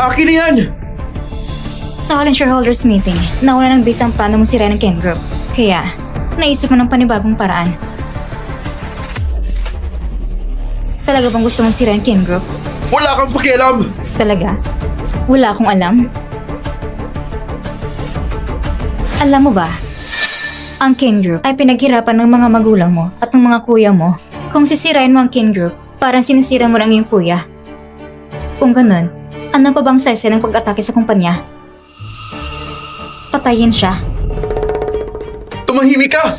Speaker 3: Akin na yan!
Speaker 2: Sa Holland Shareholders Meeting, nawala ng base ang plano mong sirain ng Ken Group. Kaya, naisip mo ng panibagong paraan. Talaga bang gusto mong sirain Ken Group?
Speaker 3: Wala kang pakialam!
Speaker 2: Talaga? Wala akong alam? Alam mo ba, ang Ken Group ay pinaghirapan ng mga magulang mo at ng mga kuya mo. Kung sisirain mo ang Ken Group, parang sinisira mo lang yung kuya. Kung ganun, ano pa bang size ng pag-atake sa kumpanya? Patayin siya.
Speaker 3: Tumahimik ka!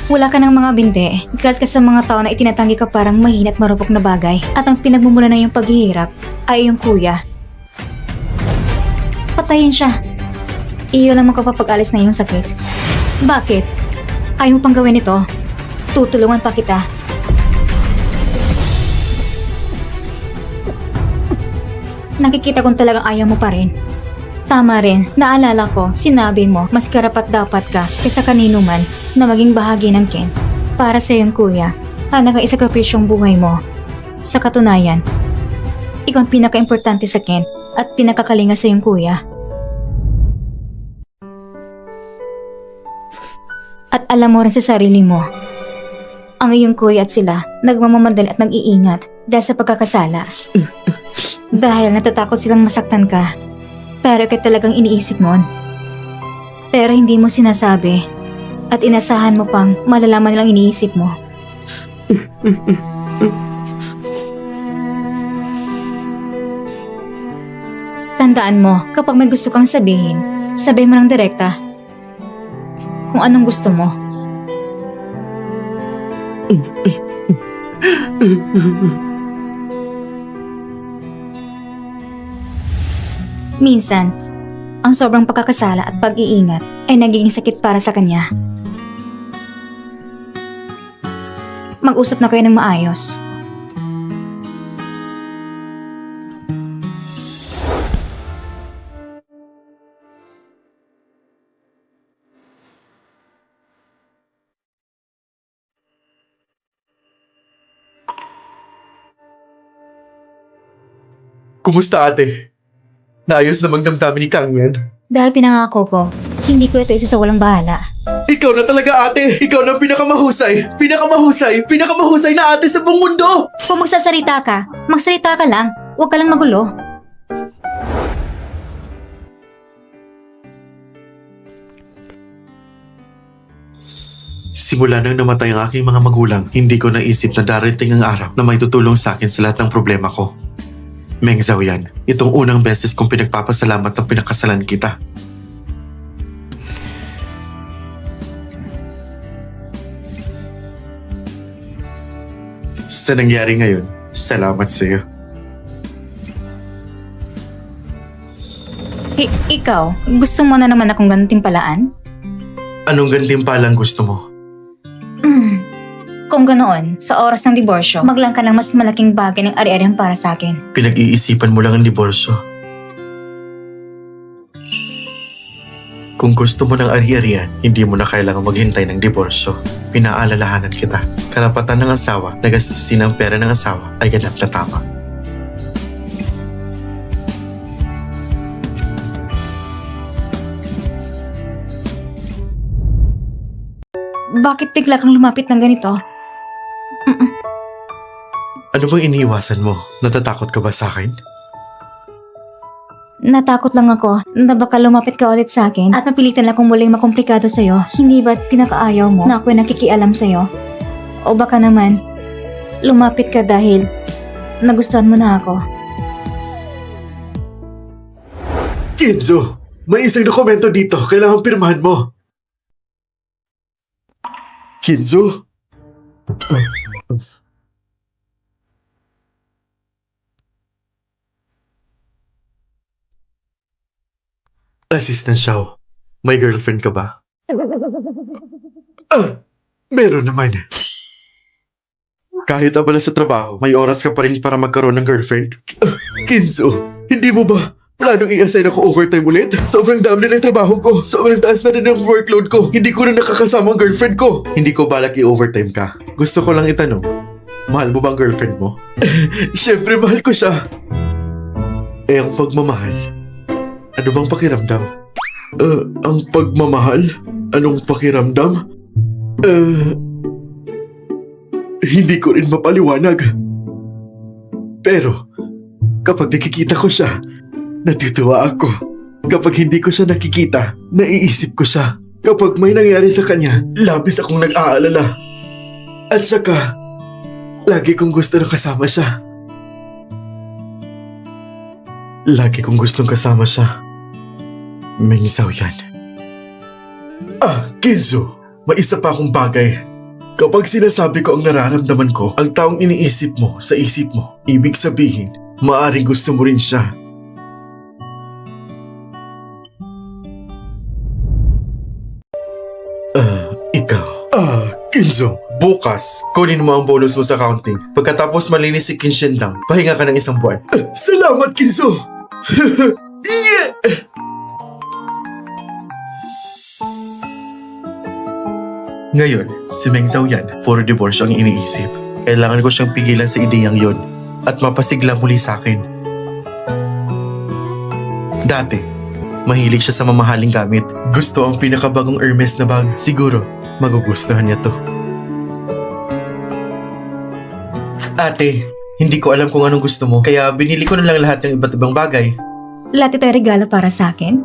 Speaker 2: Wala ka ng mga binte, galit ka sa mga tao na itinatanggi ka parang mahina at marupok na bagay at ang pinagmumula na yung paghihirap ay yung kuya. Patayin siya. Iyo lang makapapag-alis na yung sakit. Bakit? Ayaw mo pang gawin ito? Tutulungan pa kita. Nakikita kong talagang ayaw mo pa rin. Tama rin, naalala ko, sinabi mo, mas karapat dapat ka kaysa kanino man na maging bahagi ng Ken. Para sa iyong kuya, na nakaisakripisyong buhay mo. Sa katunayan, ikaw ang pinaka-importante sa Ken at pinakakalinga sa iyong kuya. At alam mo rin sa sarili mo, ang iyong kuya at sila nagmamamadali at nag-iingat dahil sa pagkakasala. Dahil natatakot silang masaktan ka. Pero ikaw talagang iniisip mo. Pero hindi mo sinasabi. At inasahan mo pang malalaman nilang iniisip mo. Tandaan mo, kapag may gusto kang sabihin, sabihin mo ng direkta. Kung anong gusto mo. Minsan, ang sobrang pagkakasala at pag-iingat ay nagiging sakit para sa kanya. Mag-usap na kayo ng maayos.
Speaker 1: Kumusta ate? Naayos namang damdamin ni Kang yan?
Speaker 2: Dahil pinangako ko, hindi ko ito isa sa walang bahala.
Speaker 1: Ikaw na talaga ate! Ikaw na pinakamahusay! Pinakamahusay na ate sa buong mundo!
Speaker 2: Kung magsasalita ka lang. Huwag ka lang magulo.
Speaker 1: Simula nang namatay ang aking mga magulang, hindi ko naisip na darating ang araw na may tutulong sa akin sa lahat ng problema ko. Meng Zhao yan, itong unang beses kong pinagpapasalamat ng pinakasalan kita. Sa nangyari ngayon, salamat sa iyo.
Speaker 2: Ikaw, gusto mo na naman akong gantimpalaan?
Speaker 1: Anong gantimpalang gusto mo?
Speaker 2: Kung ganoon, sa oras ng diborsyo, maglang ka ng mas malaking bagay ng ari-arihan para sa akin.
Speaker 1: Pinag-iisipan mo lang ang diborsyo. Kung gusto mo ng ari-arian, hindi mo na kailangan maghintay ng diborsyo. Pinaalalahanan kita. Karapatan ng asawa na gastusin ang pera ng asawa ay ganap na tama.
Speaker 2: Bakit bigla kang lumapit ng ganito?
Speaker 1: Ano bang iniiwasan mo? Natatakot ka ba sa akin?
Speaker 2: Natakot lang ako na baka lumapit ka ulit sa akin at mapilitan lang kung muling makomplikado sa'yo. Hindi ba't pinakaayaw mo na ako'y nakikialam sa'yo? O baka naman, lumapit ka dahil nagustuhan mo na ako.
Speaker 3: Kinzo, may isang dokumento dito. Kailangan pirmahan mo. Kinzo?
Speaker 1: Assistant Xiao, may girlfriend ka ba?
Speaker 3: Meron naman.
Speaker 1: Kahit abala sa trabaho, may oras ka pa rin para magkaroon ng girlfriend?
Speaker 3: Kinzo, hindi mo ba planong i-assign ako overtime ulit? Sobrang dami na ng trabaho ko. Sobrang taas na rin ang workload ko. Hindi ko na nakakasama ang girlfriend ko.
Speaker 1: Hindi ko balak i-overtime ka. Gusto ko lang itanong, mahal mo ba ang girlfriend mo?
Speaker 3: Siyempre, mahal ko siya.
Speaker 1: Eh, ang pagmamahal, ano bang pakiramdam?
Speaker 3: Ang pagmamahal? Anong pakiramdam? Hindi ko rin mapaliwanag. Pero, kapag nakikita ko siya, natutuwa ako. Kapag hindi ko siya nakikita, naiisip ko siya. Kapag may nangyari sa kanya, labis akong nag-aalala. At saka, lagi kong gusto na kasama siya.
Speaker 1: Lagi kong gustong kasama siya. Meng Zhao yan.
Speaker 3: Kinzo, may isa pa akong bagay. Kapag sinasabi ko ang nararamdaman ko, ang taong iniisip mo sa isip mo, ibig sabihin, maaring gusto mo rin siya.
Speaker 1: Ikaw.
Speaker 3: Kinzo,
Speaker 1: Bukas, kunin mo ang bonus mo sa accounting. Pagkatapos malinis si Kinshin lang, pahinga ka ng isang buwan.
Speaker 3: salamat Kinzo! Yeah!
Speaker 1: Ngayon, si Meng Zhao yan, puro divorce ang iniisip. Kailangan ko siyang pigilan sa ideyang yon at mapasigla muli sa akin. Dati, mahilig siya sa mamahaling gamit. Gusto ang pinakabagong Hermes na bag. Siguro, magugustuhan niya to. Ate, hindi ko alam kung anong gusto mo, kaya binili ko na lang lahat ng iba't ibang bagay.
Speaker 2: Lahat ito ay regalo para sa akin?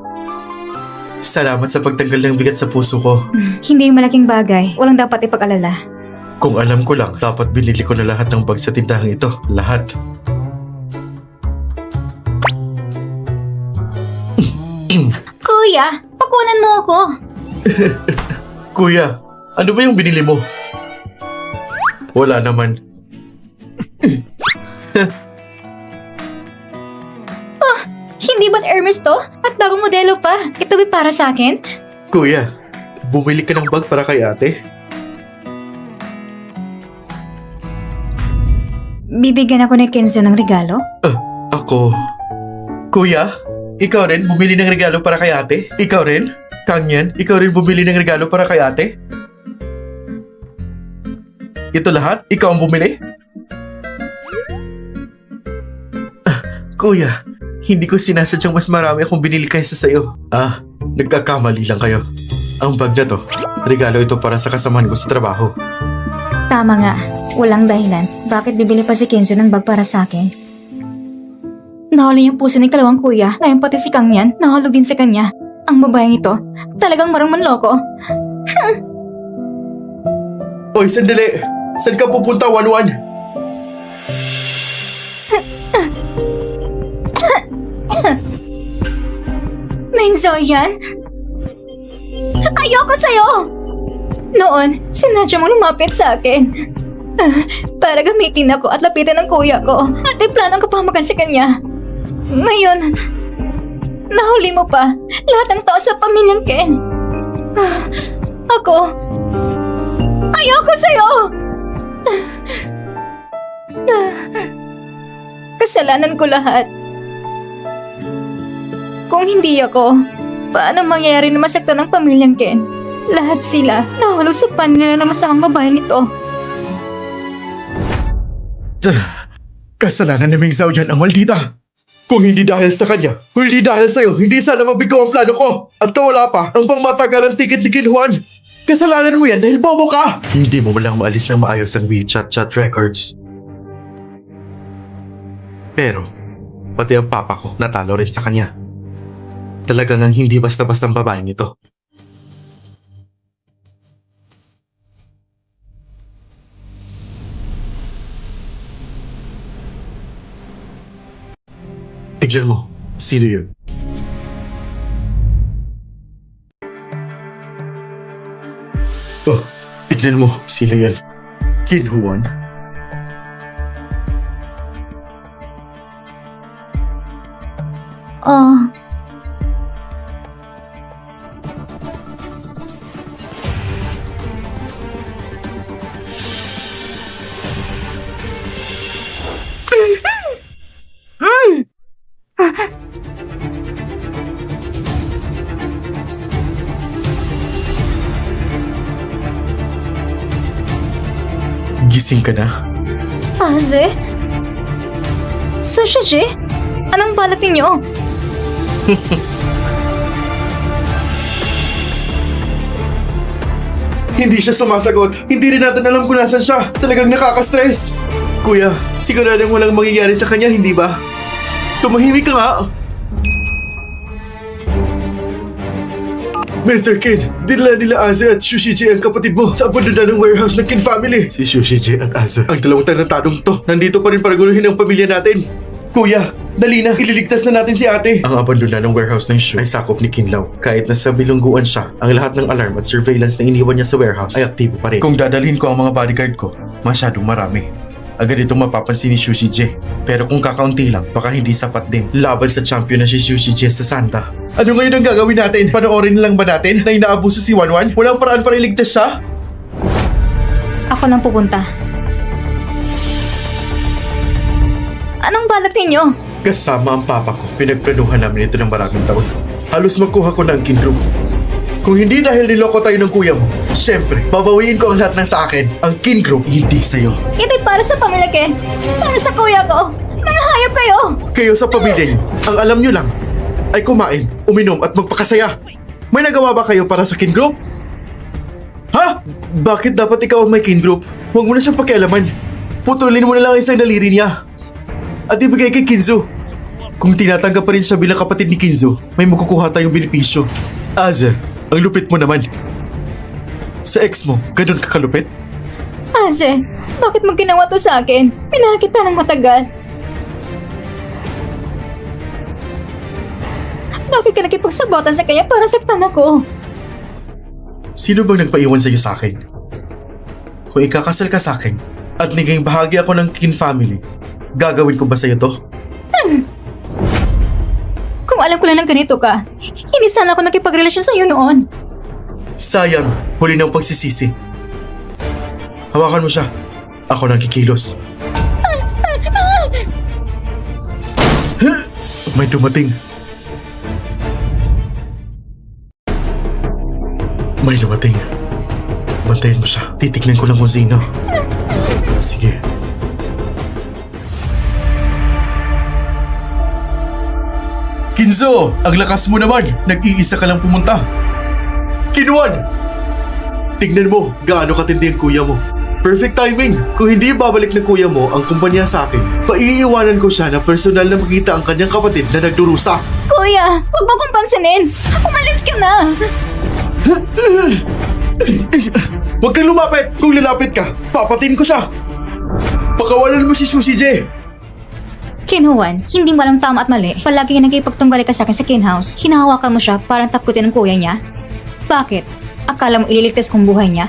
Speaker 1: Salamat sa pagtanggal ng bigat sa puso ko.
Speaker 2: Hindi yung malaking bagay. Walang dapat ipag-alala.
Speaker 1: Kung alam ko lang, dapat binili ko na lahat ng bag sa tindahan ito. Lahat.
Speaker 2: Kuya, pakulan mo ako.
Speaker 1: Kuya, ano ba yung binili mo? Wala naman.
Speaker 2: Hindi ba't Hermes to? At bagong modelo pa. Ito ba para sa akin?
Speaker 1: Kuya, bumili ka ng bag para kay ate?
Speaker 2: Bibigyan ako ni Kenzo ng regalo?
Speaker 1: Ako... Kuya, ikaw rin bumili ng regalo para kay ate? Ikaw rin? Kangyan, ikaw rin bumili ng regalo para kay ate? Ito lahat? Ikaw ang bumili? Kuya, hindi ko sinasadyang mas marami akong binili kaysa sa'yo. Nagkakamali lang kayo. Ang bag na to, Regalo ito para sa kasamahan ko sa trabaho.
Speaker 2: Tama nga. Walang dahilan. Bakit bibili pa si Kenzo ng bag para sa akin? Nahalo yung puso ng kalawang kuya. Ngayon pati si Kang yan, nahalo din sa kanya. Ang babaeng ito, talagang marang manloko.
Speaker 3: Oy, sandali! Saan ka pupunta, Wanwan?
Speaker 2: Mengzo yan? Ayoko sa'yo! Noon, sinadya mo lumapit sa akin. Para gamitin ako at lapitan ng kuya ko at iplanong kapamagan sa kanya. Ngayon, nahuli mo pa lahat ng tao sa pamilyang Ken. Ako, ayoko sa'yo! Kasalanan ko lahat. Kung hindi ako, paano mangyayari na masaktan ng pamilyang Ken? Lahat sila nahulog sa panila ng masamang babaeng ito.
Speaker 3: Kasalanan ni Ming Zhao yan ang maldita. Kung hindi dahil sa kanya, kung hindi dahil sa'yo, hindi sana mabigaw ang plano ko. At wala pa ang pangmatagalang ticket ni Kin Juan. Kasalanan mo yan dahil bobo ka! Hindi mo malang maalis ng maayos ang WeChat chat records. Pero, pati ang papa ko natalo rin sa kanya. Talagang ang hindi basta-bastang babaeng ito. Tignan mo, sino yun? Oh, tignan mo, sino yan? Kin Juan?
Speaker 2: Oh,
Speaker 3: Gising ka na?
Speaker 2: Aze? Sosha-je? Anong balak ninyo?
Speaker 3: Hindi siya sumasagot. Hindi rin natin alam kung nasan siya. Talagang nakaka-stress. Kuya, siguradong walang mangyayari sa kanya, hindi ba? Tumahimik ka nga. Mr. Kin, dinala nila Aze at Shushiji ang kapatid mo sa abandonan ng warehouse ng Kin family. Si Shushiji at Aze, ang dalawang tarantadong to, nandito pa rin para guluhin ang pamilya natin. Kuya, dali na, ililigtas na natin si ate. Ang abandonan ng warehouse ng Shu ay sakop ni Kinlaw. Kahit nasa bilungguan siya, ang lahat ng alarm at surveillance na iniwan niya sa warehouse ay aktibo pa rin. Kung dadalhin ko ang mga bodyguard ko, masyadong marami. Agad itong mapapansin ni Shushiji. Pero kung kakaunti lang, baka hindi sapat din. Laban sa champion na si Shushiji sa Santa. Ano ngayon ang gagawin natin? Panoorin lang ba natin na inaabuso si Wanwan? Walang paraan para iligtas siya?
Speaker 2: Ako nang pupunta. Anong balak ninyo?
Speaker 3: Kasama ang papa ko, pinagplanuhan namin ito ng maraming taon. Halos magkuha ko ng Kin Group. Kung hindi dahil niloko tayo ng kuya mo, syempre, babawiin ko ang lahat ng sa akin. Ang Kin Group, hindi sa'yo.
Speaker 2: Ito'y para sa pamilya Ken. Para sa kuya ko. Mga hayop kayo!
Speaker 3: Kayo sa pamilya niyo, ang alam niyo lang, ay kumain, uminom at magpakasaya. May nagawa ba kayo para sa Kin Group? Ha? Bakit dapat ikaw ang may Kin Group? Huwag mo na siyang pakialaman. Putulin mo na lang ang isang daliri niya. At ibigay kay Kinzo. Kung tinatanggap pa rin siya bilang kapatid ni Kinzo, may makukuha tayong benepisyo. Aze, ang lupit mo naman. Sa ex mo, ganun ka kalupit?
Speaker 2: Aze, bakit mo ginawa to sa akin? Minahal kita ng matagal. Bakit ka nakipagsabotan sa kanya para saktan ako?
Speaker 3: Sino bang nagpaiwan sa'yo sa akin? Kung ikakasal ka sa akin at naging bahagi ako ng Kin family, gagawin ko ba sa'yo to?
Speaker 2: Kung alam ko lang ng ganito ka, hindi sana ako nakipagrelasyon sa'yo noon.
Speaker 3: Sayang, huli ng pagsisisi. Hawakan mo siya. Ako nang kikilos. May dumating. May dumating. Bantayan mo siya. Titignan ko lang kung sino. Sige. Kinzo! Ang lakas mo naman! Nag-iisa ka lang pumunta. Kinwan! Tignan mo, gaano katindi ang kuya mo. Perfect timing! Kung hindi babalik ng kuya mo ang kumpanya sa akin, paiiwanan ko siya na personal na makita ang kanyang kapatid na nagdurusa.
Speaker 2: Kuya, huwag mo kong pansinin. Umalis ka na.
Speaker 3: Huwag kang lumapit! Kung lalapit ka, papatin ko siya! Pakawalan mo si Susie J!
Speaker 2: Kinhuan, hindi mo alam tama at mali. Palagi ka nagkipagtunggali ka sa akin sa Kin House. Hinahawakan mo siya parang takutin ng kuya niya. Bakit? Akala mo ililigtas kong buhay niya?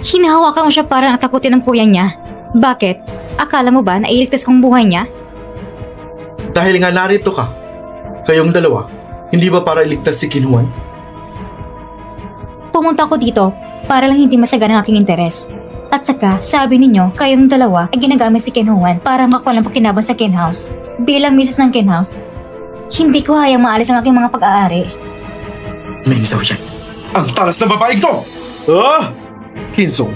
Speaker 2: Hinahawakan mo siya parang takutin ng kuya niya. Bakit? Akala mo ba na ililigtas kong buhay niya?
Speaker 3: Dahil nga narito ka, kayong dalawa, hindi ba para iligtas si Kinhuan?
Speaker 2: Pumunta ako dito para lang hindi masagan ang aking interes. At saka, sabi ninyo, kayong dalawa ay ginagamit si Ken Huan para makakuha ng pakinabang sa Ken House. Bilang misis ng Ken House, hindi ko hayang maalis ang aking mga pag-aari.
Speaker 3: Meng Zhao yan. Ang talas ng babaeng to! Ah! Kinsong,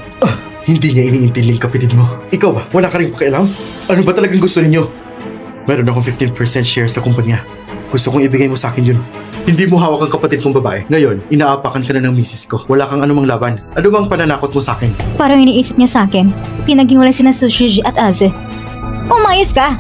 Speaker 3: hindi niya iniintindihan kapatid mo. Ikaw ba? Wala ka rin pakialam? Ano ba talagang gusto ninyo? Meron akong 15% share sa kumpanya. Gusto kong ibigay mo sa akin yun. Hindi mo hawak ang kapatid kong babae. Ngayon, inaapakan ka na ng misis ko. Wala kang anumang laban. Ano bang pananakot mo sa akin?
Speaker 2: Parang iniisip niya sa akin, pinaging wala sina Sushiji at Aze. Umayos ka!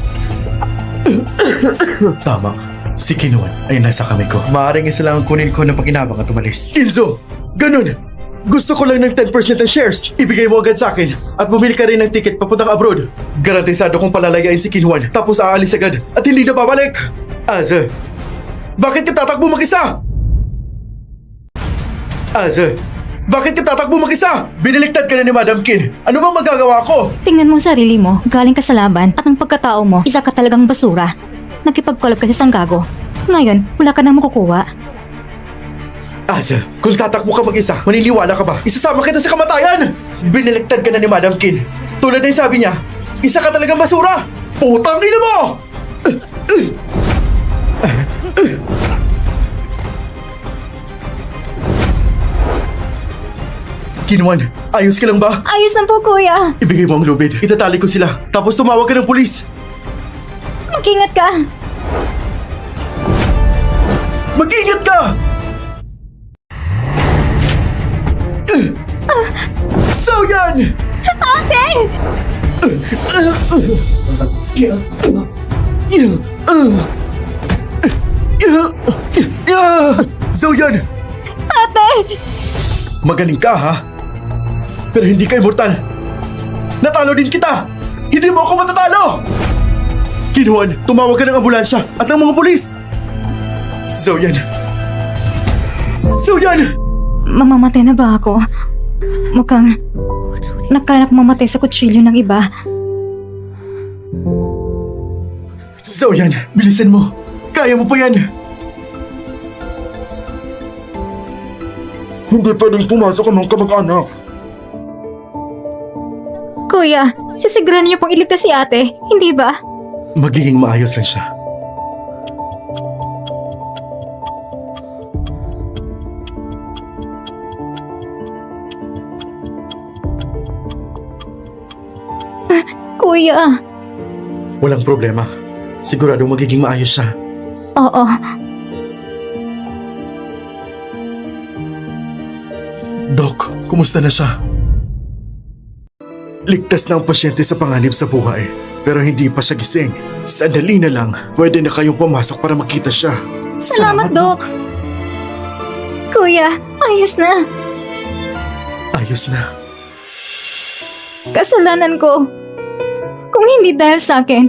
Speaker 3: Tama. Si Kinuan ay nasa kamay ko. Maaaring isa lang ang kunin ko ng pakinabang at umalis. Kinzo! Ganun! Gusto ko lang ng 10% ng shares. Ibigay mo agad sa akin at bumili ka rin ng ticket papuntang abroad. Garantisado kong palalayain si Kinuan tapos aalis agad at hindi na babalik. Aze! Bakit ka tatakbo mag-isa? Aze! Bakit ka tatakbo mag-isa? Biniliktad ka na ni Madam Kin. Ano bang magagawa ko?
Speaker 2: Tingnan mo ang sarili mo, galing ka sa laban at ang pagkatao mo, isa ka talagang basura. Nakipagkolab ka sa sanggago. Ngayon, wala ka nang makukuha.
Speaker 3: Aze, kung tatakbo ka mag-isa, maniniwala ka ba? Isasama kita sa kamatayan! Biniliktad ka na ni Madam Kin. Tulad ng sabi niya, isa ka talagang basura! Putang ina mo! Kinuan, ayos ka lang ba?
Speaker 2: Ayos na po, kuya.
Speaker 3: Ibigay mo ang lubid. Itatali ko sila. Tapos tumawag ka ng pulis.
Speaker 2: Mag-ingat ka.
Speaker 3: Mag-ingat ka! So yan!
Speaker 2: Ate!
Speaker 3: Zoyan!
Speaker 2: Ate!
Speaker 3: Magaling ka, ha? Pero hindi ka immortal. Natalo din kita! Hindi mo ako matatalo! Kinuan, tumawag ka ng ambulansya at ng mga pulis! Zoyan! Zoyan!
Speaker 2: Mamamatay na ba ako? Mukhang nakala ko mamatay sa kutsilyo ng iba.
Speaker 3: Zoyan, bilisan mo! Kaya mo pa yan! Hindi pwedeng pumasok ang mga kamag-anak.
Speaker 2: Kuya, sisigurahan niyo pong iligtas si ate, hindi ba?
Speaker 3: Magiging maayos lang siya.
Speaker 2: Kuya.
Speaker 3: Walang problema. Siguradong magiging maayos siya.
Speaker 2: Oo.
Speaker 3: Doc, kumusta na siya? Ligtas na ang pasyente sa panganib sa buhay, pero hindi pa siya gising. Sandali na lang, pwede na kayong pumasok para makita siya.
Speaker 2: Salamat, Doc. Kuya, ayos na.
Speaker 3: Ayos na.
Speaker 2: Kasalanan ko. Kung hindi dahil sa akin,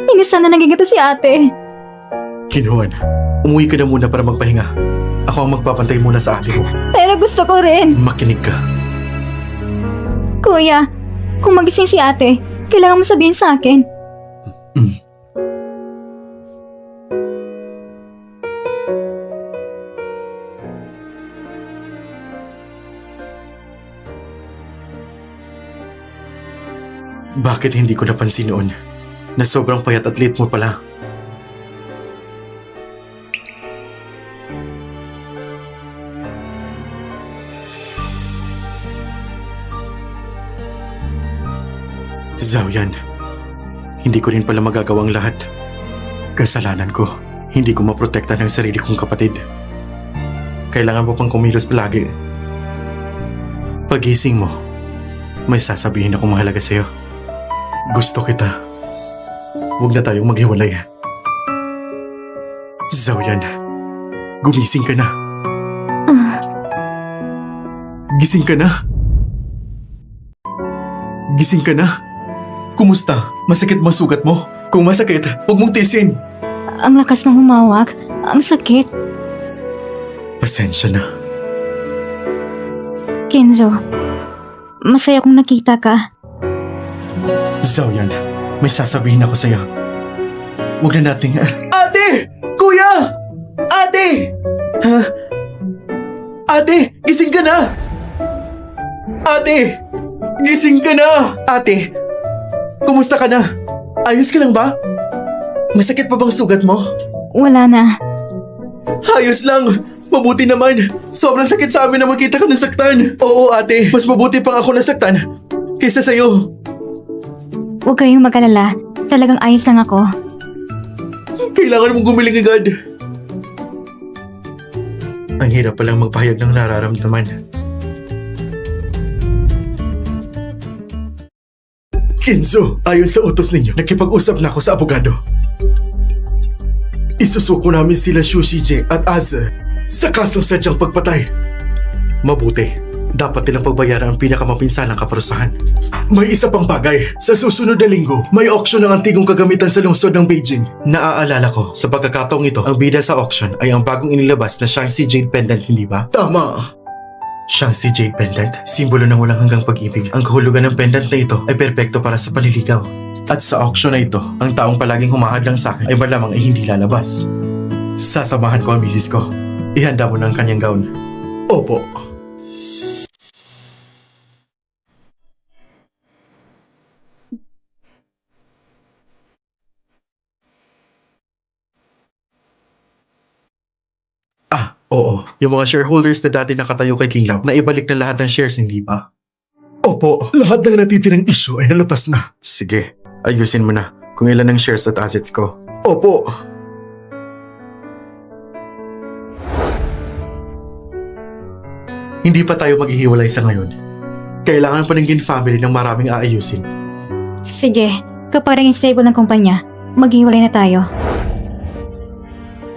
Speaker 2: hindi sana naging ito si ate.
Speaker 3: Kinuan, umuwi ka na muna para magpahinga. Ako ang magpapantay muna sa ate mo.
Speaker 2: Pero gusto ko rin.
Speaker 3: Makinig ka.
Speaker 2: Kuya, kung magising si ate, kailangan mo sabihin sa akin.
Speaker 3: Bakit hindi ko napansin noon na sobrang payat at late mo pala? Zhaoyan, hindi ko rin pala magagawang lahat. Kasalanan ko, hindi ko maprotekta ng sarili kong kapatid.
Speaker 1: Kailangan mo pang kumilos palagi. Pagising mo, may sasabihin akong mahalaga sa'yo. Gusto kita. Huwag na tayong maghiwalay. Zaoyan, gumising ka na. Gising ka na. Gising ka na. Kumusta? Masakit ba sugat mo? Kung masakit, huwag mong tisin.
Speaker 2: Ang lakas mong humawak. Ang sakit.
Speaker 1: Pasensya na.
Speaker 2: Kenzo, masaya kong nakita ka.
Speaker 1: Zaoyan, may sasabihin ako sa'yo. Huwag na nating... Ate! Kuya! Ate! Ha? Ate! Gising ka na! Ate! Gising ka na! Ate! Kumusta ka na? Ayos ka lang ba? Masakit pa bang sugat mo?
Speaker 2: Wala na.
Speaker 1: Ayos lang! Mabuti naman! Sobrang sakit sa amin na makita ka nasaktan! Oo ate, mas mabuti pang ako nasaktan kaysa sa'yo.
Speaker 2: Huwag kayong mag-alala. Talagang ayos lang ako.
Speaker 1: Kailangan mong gumiling agad. Ang hirap palang magpahayag ng nararamdaman. Kenzo, ayon sa utos ninyo, nakipag-usap na ako sa abogado. Isusuko namin sila Shushije at Aza sa kasong sadyang pagpatay. Mabuti, dapat nilang pagbayaran ang pinakamapinsanang kaparusahan. May isa pang bagay. Sa susunod na linggo, may auction ng antigong kagamitan sa lungsod ng Beijing. Naaalala ko, sa pagkakataong ito, ang bida sa auction ay ang bagong inilabas na Shangxi Jade Pendant, hindi ba? Tama! Shangxi Jade Pendant, simbolo ng walang hanggang pag-ibig. Ang kahulugan ng pendant na ito ay perpekto para sa panliligaw. At sa auction na ito, ang taong palaging humahadlang sa akin ay malamang ay hindi lalabas. Sasamahan ko ang misis ko. Ihanda mo na ang kanyang gown. Opo. Oo. Yung mga shareholders na dati nakatayo kay King Love, na ibalik na lahat ng shares, hindi ba? Opo. Lahat ng natitirang issue ay nalutas na. Sige. Ayusin mo na kung ilan ang shares at assets ko. Opo. Hindi pa tayo maghihiwalay sa ngayon. Kailangan pa ng Gin family ng maraming aayusin.
Speaker 2: Sige, kapag rin stable ng kumpanya, maghiwalay na tayo.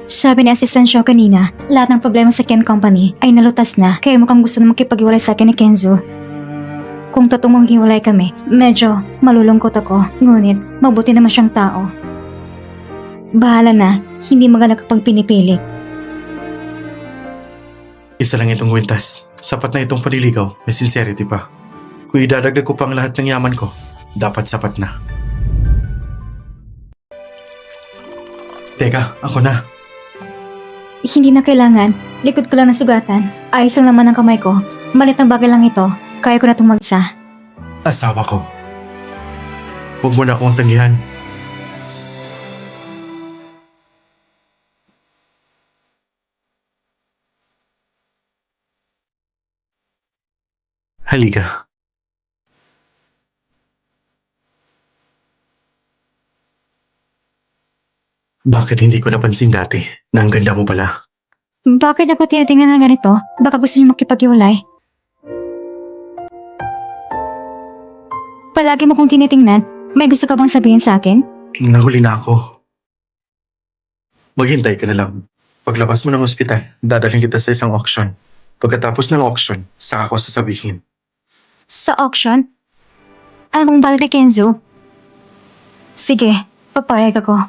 Speaker 2: Sabi ni Assistant Shaw kanina, lahat ng problema sa Ken Company ay nalutas na, kaya mukhang gusto na makipaghiwalay sa akin ni Kenzo. Kung totoong maghiwalay kami, medyo malulungkot ako, ngunit mabuti naman siyang tao. Bahala na, hindi maganda kapag pinipilit.
Speaker 1: Isa lang itong kwintas. Sapat na itong panliligaw, may sincerity pa. Kung idadagdag ko pang lahat ng yaman ko, dapat sapat na. Teka, ako na.
Speaker 2: Hindi na kailangan, likod ko lang ng sugatan. Ayos lang naman ang kamay ko. Malit ang bagay lang ito, kaya ko na itong magsa.
Speaker 1: Asawa ko. Huwag mo na akong tanggihan. Halika. Bakit hindi ko napansin dati na ang ganda mo pala?
Speaker 2: Bakit ako tinitingnan ng ganito? Baka gusto niyo makipaghiwalay? Palagi mo kong tinitingnan. May gusto ka bang sabihin sa akin?
Speaker 1: Nahuli na ako. Maghintay ka na lang. Paglabas mo ng ospital, dadalhin kita sa isang auction. Pagkatapos ng auction, saka ko sasabihin.
Speaker 2: Sa auction? Anong balik ni Kenzo? Sige, papayag ako.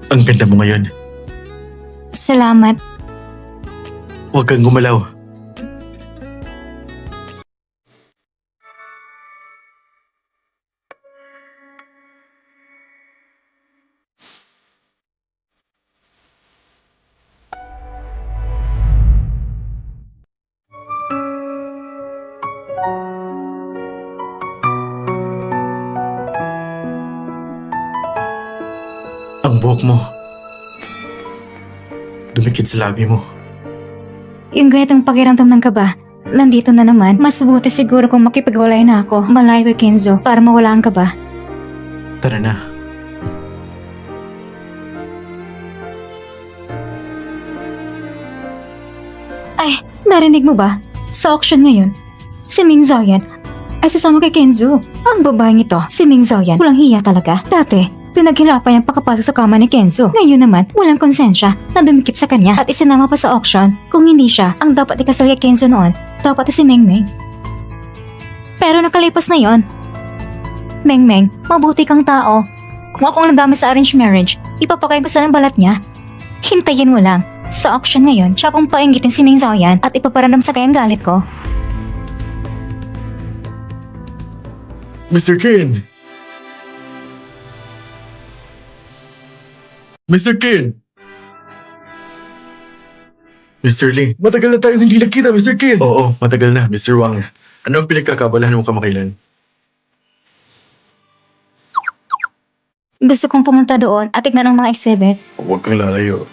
Speaker 1: Ang ganda mo ngayon.
Speaker 2: Salamat.
Speaker 1: Huwag kang gumalaw. Ang buhok mo. Dumikit sa labi mo.
Speaker 2: Yung ganitong pakiramdam ng kaba, nandito na naman. Mas mabuti siguro kung makipagwalay na ako. Malayo kay Kenzo para mawala ang kaba.
Speaker 1: Tara na.
Speaker 2: Ay, narinig mo ba? Sa auction ngayon, si Ming Zhao yan ay sasama kay Kenzo. Ang babaeng ito, si Ming Zhao yan, walang hiya talaga. Dati, pinaghirapan niyang pakapasok sa kama ni Kenzo. Ngayon naman, walang konsensya na dumikit sa kanya at isinama pa sa auction. Kung hindi siya, ang dapat ikasal kay Kenzo noon, dapat si Meng Meng. Pero nakalipas na yon. Meng Meng, mabuti kang tao. Kung akong nadami sa arranged marriage, ipapakain ko sa ng balat niya. Hintayin mo lang. Sa auction ngayon, siya kong painggitin si Ming Zhao yan at ipaparamdam sa kanyang galit ko.
Speaker 3: Mr. Ken! Mr. Ken!
Speaker 1: Mr. Lee.
Speaker 3: Matagal na tayong hindi nakita, Mr. Ken!
Speaker 1: Oo, matagal na, Mr. Wang. Ano ang pinagkakabalahan mo kamakailan?
Speaker 2: Gusto kong pumunta doon at tignan ang mga exhibit.
Speaker 1: Huwag kang lalayo.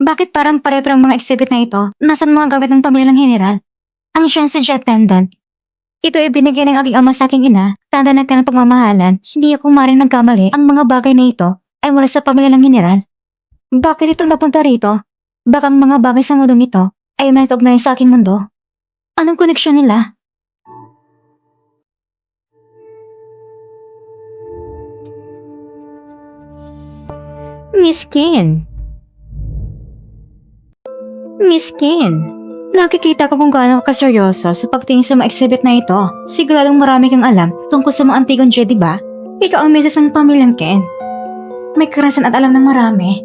Speaker 2: Bakit parang pare-parang mga exhibit na ito? Nasaan mga gamit ng pamilya ng general? Ang siyang si Jet Pendant. Ito ay binigay ng aking ama sa aking ina. Tanda na ka ng pagmamahalan. Hindi ako maring nagkamali. Ang mga bagay na ito ay mula sa pamilya ng general. Bakit ito napunta rito? Baka ang mga bagay sa mundong ito ay may kaugnay sa aking mundo. Anong koneksyon nila? Miss Ken. Miss Ken, nakikita ko kung gaano ka seryoso sa pagtingin sa mga exhibit na ito. Siguradong marami kang alam tungkol sa mga antigong Jedi, di ba? Ikaw ang misis ng pamilyang Ken. May karasan at alam ng marami.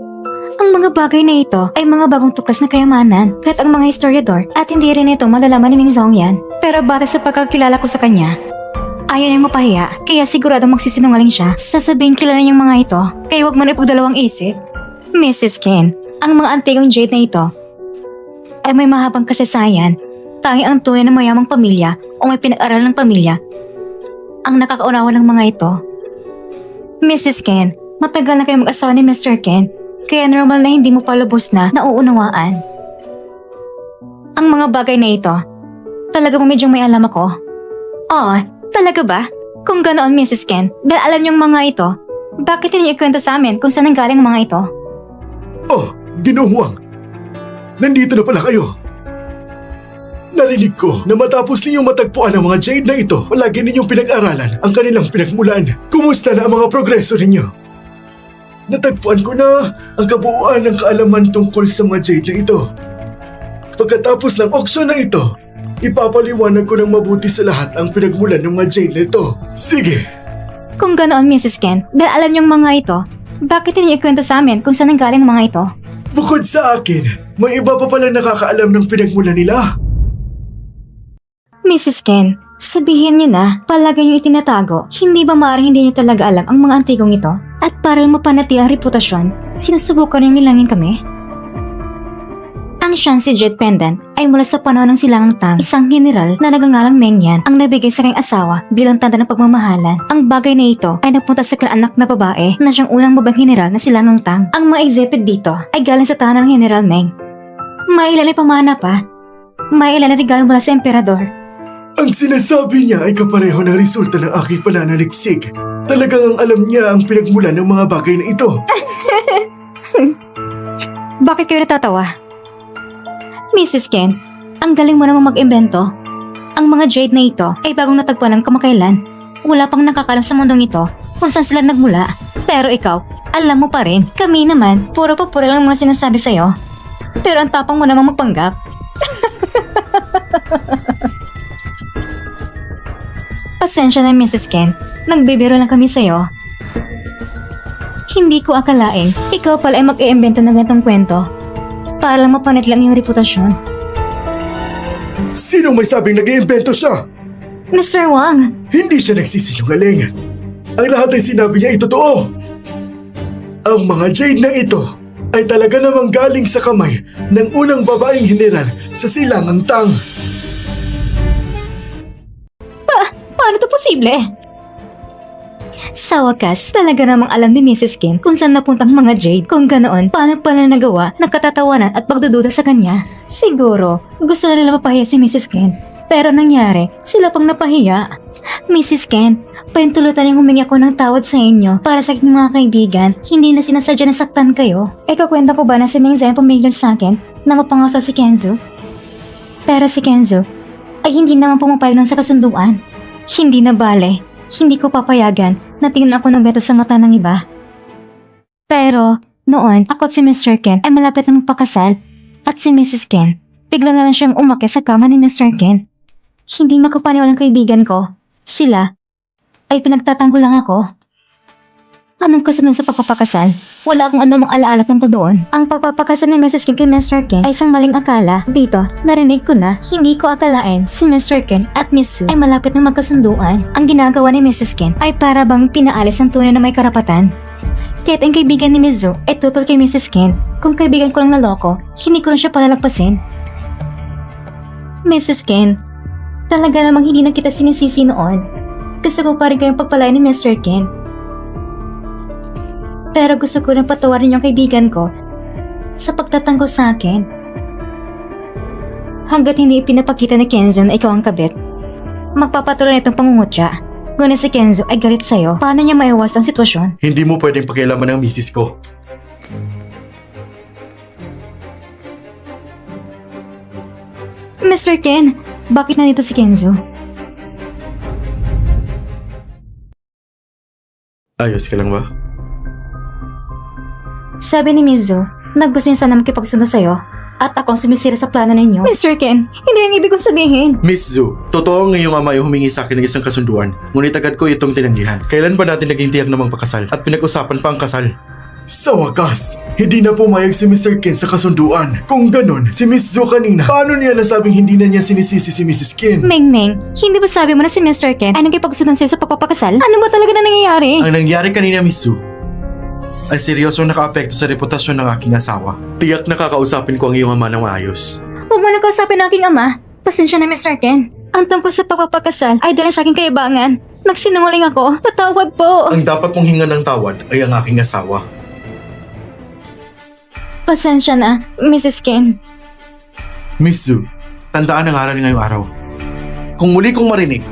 Speaker 2: Ang mga bagay na ito ay mga bagong tuklas na kayamanan kahit ang mga historiador at hindi rin ito malalaman ni Ming Zhao yan. Pero base sa pagkakilala ko sa kanya, ayaw niyang mapahiya kaya siguradong magsisinungaling siya. Sasabihin kilala niyang mga ito kaya huwag mo na ipagdalawang isip. Mrs. Ken, ang mga antigong Jade na ito ay may mahabang kasaysayan. Tangi ang tunay ng mayamang pamilya o may pinag-aral ng pamilya ang nakakaunawa ng mga ito. Mrs. Ken, matagal na kayo mag-asawa ni Mr. Ken, kaya normal na hindi mo pa lubos na nauunawaan. Ang mga bagay na ito, talaga mo medyo may alam ako. Oo, talaga ba? Kung ganoon Mrs. Ken, dahil alam niyong mga ito, bakit hindi niyo ikwento sa amin kung saan nanggaling ang mga ito?
Speaker 3: Oh, Ginoong Wang! Nandito na pala kayo! Narinig ko na matapos ninyong matagpuan ang mga Jade na ito, palagi ninyong pinag-aralan ang kanilang pinagmulan. Kumusta na ang mga progreso ninyo? Natagpuan ko na ang kabuuan ng kaalaman tungkol sa mga Jade na ito. Pagkatapos ng auction na ito, ipapaliwanag ko ng mabuti sa lahat ang pinagmulan ng mga Jade na ito. Sige!
Speaker 2: Kung ganoon Mrs. Ken, dahil alam niyong mga ito, bakit hindi niyo ikwento sa amin kung saan nanggaling ang mga ito?
Speaker 3: Bukod sa akin, may iba pa pala nakakaalam ng pinagmulan nila.
Speaker 2: Mrs. Ken, sabihin niyo na, palagi niyo itinatago. Hindi ba maaaring hindi niyo talaga alam ang mga antigong ito? At para mapanati ang reputasyon, sinusubukan niyo nilangin kami? Ang Shanxi Jet Pendant ay mula sa panahon ng Silangang Tang, isang general na nagangalang Meng Yan ang nabigay sa kanyang asawa bilang tanda ng pagmamahalan. Ang bagay na ito ay napunta sa kanilang anak na babae na siyang unang babaeng general na Silangang Tang. Ang mga exhibit dito ay galing sa tahanan ng General Meng. May ilan ay pamana pa. May ilan ay regalo mula sa emperador.
Speaker 3: Ang sinasabi niya ay kapareho ng resulta ng aking pananaliksik. Talagang ang alam niya ang pinagmulan ng mga bagay na ito.
Speaker 2: Bakit kayo natatawa? Mrs. Ken, ang galing mo namang mag-imbento. Ang mga Jade na ito ay bagong natagpuan ng kamakailan. Wala pang nakakalam sa mundong ito kung saan sila nagmula. Pero ikaw, alam mo pa rin. Kami naman, puro lang mga sinasabi sa'yo. Pero ang tapang mo namang magpanggap. Pasensya na Mrs. Ken, nagbibiro lang kami sa'yo. Hindi ko akalain, ikaw pala ay mag-iimbento ng ganitong kwento. Para lang mapanit lang yung reputasyon.
Speaker 3: Sinong may sabing nag-iimbento siya?
Speaker 2: Mr. Wang,
Speaker 3: Hindi siya nagsisinungaling. Ang lahat ay sinabi niya ay totoo. Ang mga Jade na ito ay talaga namang galing sa kamay ng unang babaeng general sa Silangang Tang.
Speaker 2: Imposible! Sa wakas, talaga namang alam ni Mrs. Kim kung saan napuntang mga Jade. Kung ganoon, paano pala nagawa na katatawanan at pagdududa sa kanya? Siguro, gusto na nila mapahiya si Mrs. Kim. Pero nangyari, sila pang napahiya. Mrs. Kim, paintulutan yung humingi ako ng tawad sa inyo para sa aking mga kaibigan. Hindi na sinasadya na saktan kayo. Ikakwenta ko ba na si Ming Zhen pumigil sa akin na mapangasaw si Kenzo? Pero si Kenzo ay hindi naman pumapayag nun sa kasunduan. Hindi na bale. Hindi ko papayagan na tingnan ako ng beto sa mata ng iba. Pero, noon, ako at si Mr. Ken ay malapit na magpakasal. At si Mrs. Ken, bigla na lang siyang umakyat sa kama ni Mr. Ken. Hindi makapaniwalang kaibigan ko. Sila ay pinagtatanggol lang ako. Anong kasunod sa pagpapakasal? Wala akong anumang alaala tungkol doon. Ang pagpapakasal ni Mrs. Ken kay Mr. Ken ay isang maling akala. Dito, narinig ko na hindi ko akalain si Mr. Ken at Miss Sue ay malapit na magkasunduan. Ang ginagawa ni Mrs. Ken ay para bang pinaalis ang tunay na may karapatan. Kaya't ang kaibigan ni Miss Sue ay tutol kay Mrs. Ken. Kung kaibigan ko lang naloko, hindi ko rin siya palalagpasin. Mrs. Ken, talaga namang hindi na kita sinisisi noon. Gusto ko pa rin kayong pagpalain ni Mr. Ken. Pero gusto ko rin patawarin yung kaibigan ko sa pagtatanggol sa akin. Hanggat hindi ipinapakita ni Kenzo na ikaw ang kabit, magpapatuloy na itong pangungutya. Ngunit si Kenzo ay galit sa'yo. Paano niya maiwas ang sitwasyon?
Speaker 3: Hindi mo pwedeng pakialaman ng misis ko.
Speaker 2: Mr. Ken, bakit nandito si Kenzo?
Speaker 1: Ayos ka lang ba?
Speaker 2: Sabi ni Mizu, naggusto niya sana makipagsundo sa'yo at ako ang sumisira sa plano ninyo. Mr. Ken, hindi yung ibig kong sabihin.
Speaker 1: Miss Zhu, totoo ngayong ama ay humingi sa akin ng isang kasunduan. Ngunit agad ko itong tinanggihan. Kailan ba natin naging tiyak na magpakasal at pinag-usapan pa ang kasal?
Speaker 3: Sa wakas, hindi na pumayag si Mr. Ken sa kasunduan. Kung ganon, si Miss Zhu kanina, paano niya nasabing hindi na niya sinisisi si Mrs. Ken?
Speaker 2: Meng Meng, hindi ba sabi mo na si Mr. Ken ay nagkipagsunod sa'yo sa pagpapakasal? Ano ba talaga na nangyayari?
Speaker 1: Ang nangyari kanina, Miss Zhu, ay seryosong nakaapekto sa reputasyon ng aking asawa. Tiyak nakakausapin ko ang iyong ama ng maayos.
Speaker 2: Huwag mo na kausapin ng aking ama. Pasensya na, Mr. Ken. Ang tungkol sa pagpapakasal ay dahil sa aking kayabangan. Nagsinungaling ako. Patawad po.
Speaker 1: Ang dapat mong hingan ng tawad ay ang aking asawa.
Speaker 2: Pasensya na, Mrs. Ken.
Speaker 1: Miss Zhu, tandaan ang aral ngayong araw. Kung muli kong marinig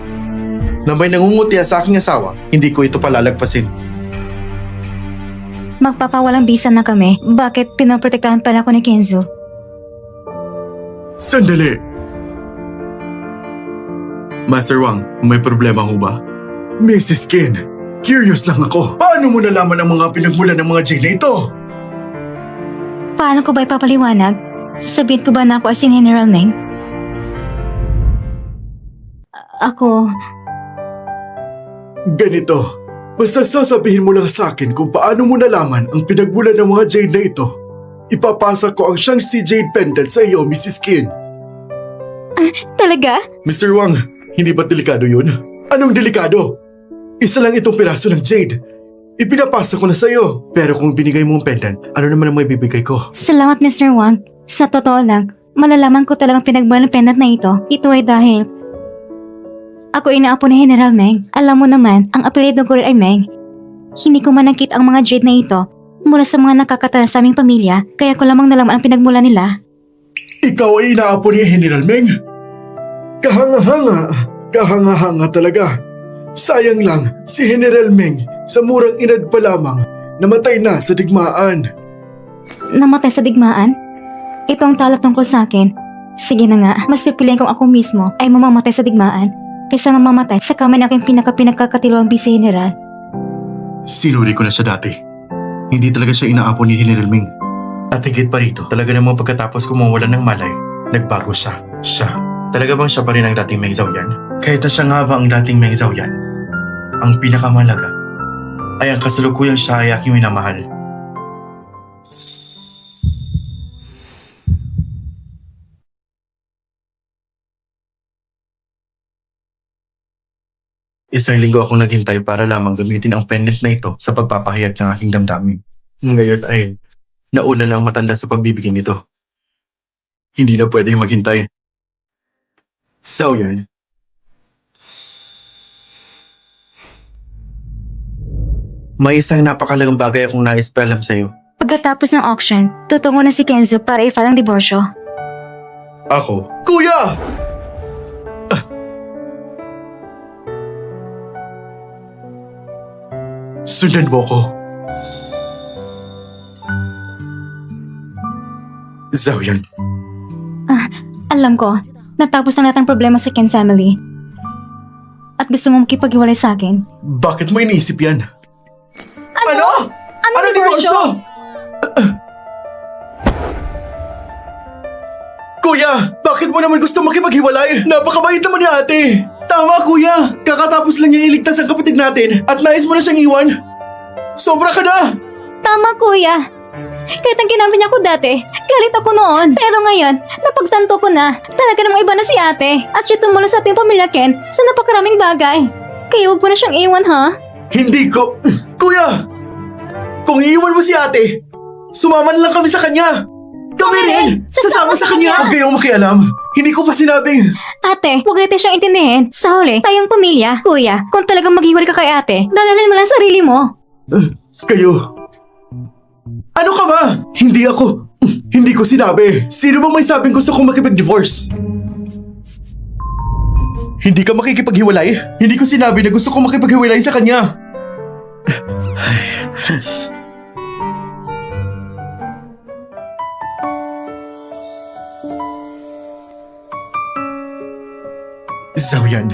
Speaker 1: na may nangungutya sa aking asawa, hindi ko ito palalagpasin.
Speaker 2: Magpapawalang bisa na kami. Bakit pinoprotektahan pala ako ni Kenzo?
Speaker 3: Sandali!
Speaker 1: Master Wang, may problema ho ba?
Speaker 3: Mrs. Ken, curious lang ako. Paano mo nalaman ang mga pinagmulan ng mga J na ito?
Speaker 2: Paano ko ba ipapaliwanag? Sasabihin ko ba na ako as in General Meng? Ako...
Speaker 3: Ganito. Basta sasabihin mo lang sa akin kung paano mo nalaman ang pinagmulan ng mga Jade na ito. Ipapasa ko ang Shang-Chi Jade Pendant sa iyo, Mrs. Ken.
Speaker 2: Talaga?
Speaker 3: Mr. Wang, hindi ba delikado yun? Anong delikado? Isa lang itong piraso ng Jade. Ipinapasa ko na sa iyo.
Speaker 1: Pero kung binigay mo ang pendant, ano naman ang may bibigay ko?
Speaker 2: Salamat, Mr. Wang. Sa totoo lang, malalaman ko talagang pinagmulan ng pendant na ito. Ito ay dahil... Ako inaapo ni General Meng. Alam mo naman, ang apelyido ko rin ay Meng. Hindi ko man nakita ang mga Jade na ito mula sa mga nakakatala sa aming pamilya, kaya ko lamang nalaman ang pinagmulan nila.
Speaker 3: Ikaw ay inaapo ni General Meng? Kahanga-hanga. Kahanga-hanga talaga. Sayang lang, si General Meng sa murang edad pa lamang, namatay na sa digmaan.
Speaker 2: Namatay sa digmaan? Ito ang tala tungkol sa akin. Sige na nga, mas pipiliin kong ako mismo ay mamamatay sa digmaan kaysa mamamatay sa kamay ng aking pinakakatiluang vice general.
Speaker 1: Sinuri ko na siya dati. Hindi talaga siya inaapo ni General Ming. At higit pa rito, talaga namang pagkatapos ko mawalan ng malay, nagbago siya. Siya. Talaga bang siya pa rin ang dating Meng Xiaoyan? Kahit na siya nga ba ang dating Meng Xiaoyan, ang pinakamalaga ay ang kasalukuyang siya ay aking minamahal. Isang linggo akong naghintay para lamang gamitin ang pendant na ito sa pagpapahayag ng aking damdamin. Ngayon ay nauna na ang matanda sa pagbibigay nito. Hindi na pwedeng maghintay. So yun. May isang napakalagang bagay akong nais paalam sa'yo.
Speaker 2: Pagkatapos ng auction, tutungo na si Kenzo para i-file ang diborsyo.
Speaker 3: Ako? Kuya! Sundan mo ko. Xiaoyan,
Speaker 2: Alam ko, natapos na lahat ng problema sa Ken family. At gusto mo makipag-iwalay sa akin.
Speaker 3: bakit mo iniisip yan? Ano?
Speaker 2: Ano diborsyo?
Speaker 3: Kuya, bakit mo naman gusto makipaghiwalay? Napakabait naman ni ate. Tama kuya, kakatapos lang niya iligtas ang kapatid natin at nais mo na siyang iwan. Sobra ka na!
Speaker 2: Tama kuya. Kahit ang ginamit niya ko dati, galit ako noon. Pero ngayon, napagtanto ko na, talaga namang iba na si ate. At siya tumulong sa ating pamilya Ken sa napakaraming bagay. Kaya huwag mo na siyang iwan ha?
Speaker 3: Hindi ko... Kuya! Kung iiwan mo si ate, sumaman lang kami sa kanya! Kami rin! Sasama sa kanya! Huwag kayong makialam! Hindi ko pa sinabing...
Speaker 2: Ate, huwag natin siyang intindihin. Sa huli, tayong pamilya. Kuya, kung talagang maghiwalay ka kay ate, dadalhin mo lang sarili mo.
Speaker 3: Kayo... Ano ka ba? Hindi ako... Hindi ko sinabi. Sino bang may sabing gusto kong makipag-divorce? Hindi ka makikipaghiwalay? Hindi ko sinabi na gusto kong makipaghiwalay sa kanya. Xiaoyan,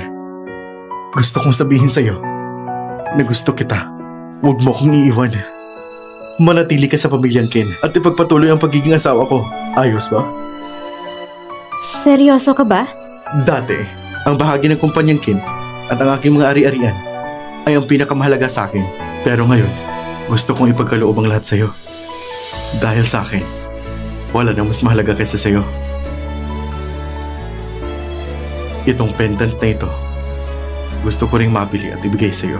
Speaker 3: gusto kong sabihin sa'yo na gusto kita. Huwag mo akong iiwan. Manatili ka sa pamilyang Ken at ipagpatuloy ang pagiging asawa ko. Ayos ba?
Speaker 2: Seryoso ka ba?
Speaker 3: Dati, ang bahagi ng kumpanyang Ken at ang aking mga ari-arian ay ang pinakamahalaga sa akin. Pero ngayon, gusto kong ipagkaloob ang lahat sa'yo. Dahil sa akin, wala nang mas mahalaga kaysa sa'yo. Itong pendant na ito, gusto ko ring mabili at ibigay sa'yo.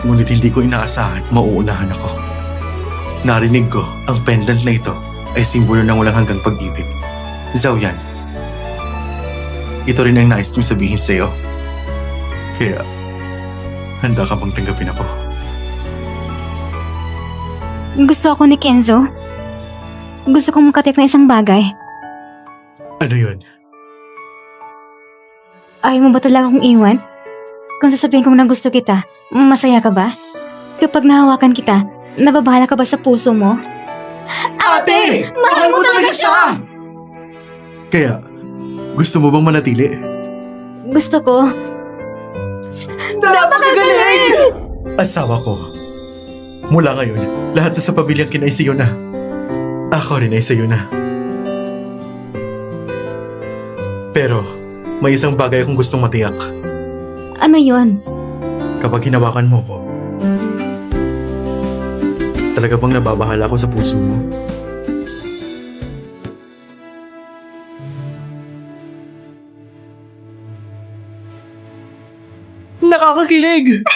Speaker 3: Ngunit hindi ko inaasahan, mauunahan ako. Narinig ko, ang pendant na ito ay simbolo ng walang hanggang pag-ibig. Xiaoyan, ito rin ang nais kong sabihin sa'yo. Kaya, handa ka bang tanggapin ako?
Speaker 2: Gusto ako ni Kenzo. Gusto kong makatiyak na isang bagay.
Speaker 3: Ano yun?
Speaker 2: Ayaw mo ba talaga akong iwan? Kung sasabihin kong nang gusto kita, masaya ka ba? Kapag nahawakan kita, nababahala ka ba sa puso mo?
Speaker 3: Ate! Mahal mo talaga siya! Kaya, gusto mo bang manatili?
Speaker 2: Gusto ko.
Speaker 3: Napakagaling! Asawa ko. Mula ngayon, lahat na sa pamilyang Ken ay sa'yo na. Ako rin ay sa'yo na. Pero, may isang bagay akong gustong matiyak.
Speaker 2: Ano yon?
Speaker 3: Kapag hinawakan mo ko, talaga bang nababahala ako sa puso mo? Nakakakilig!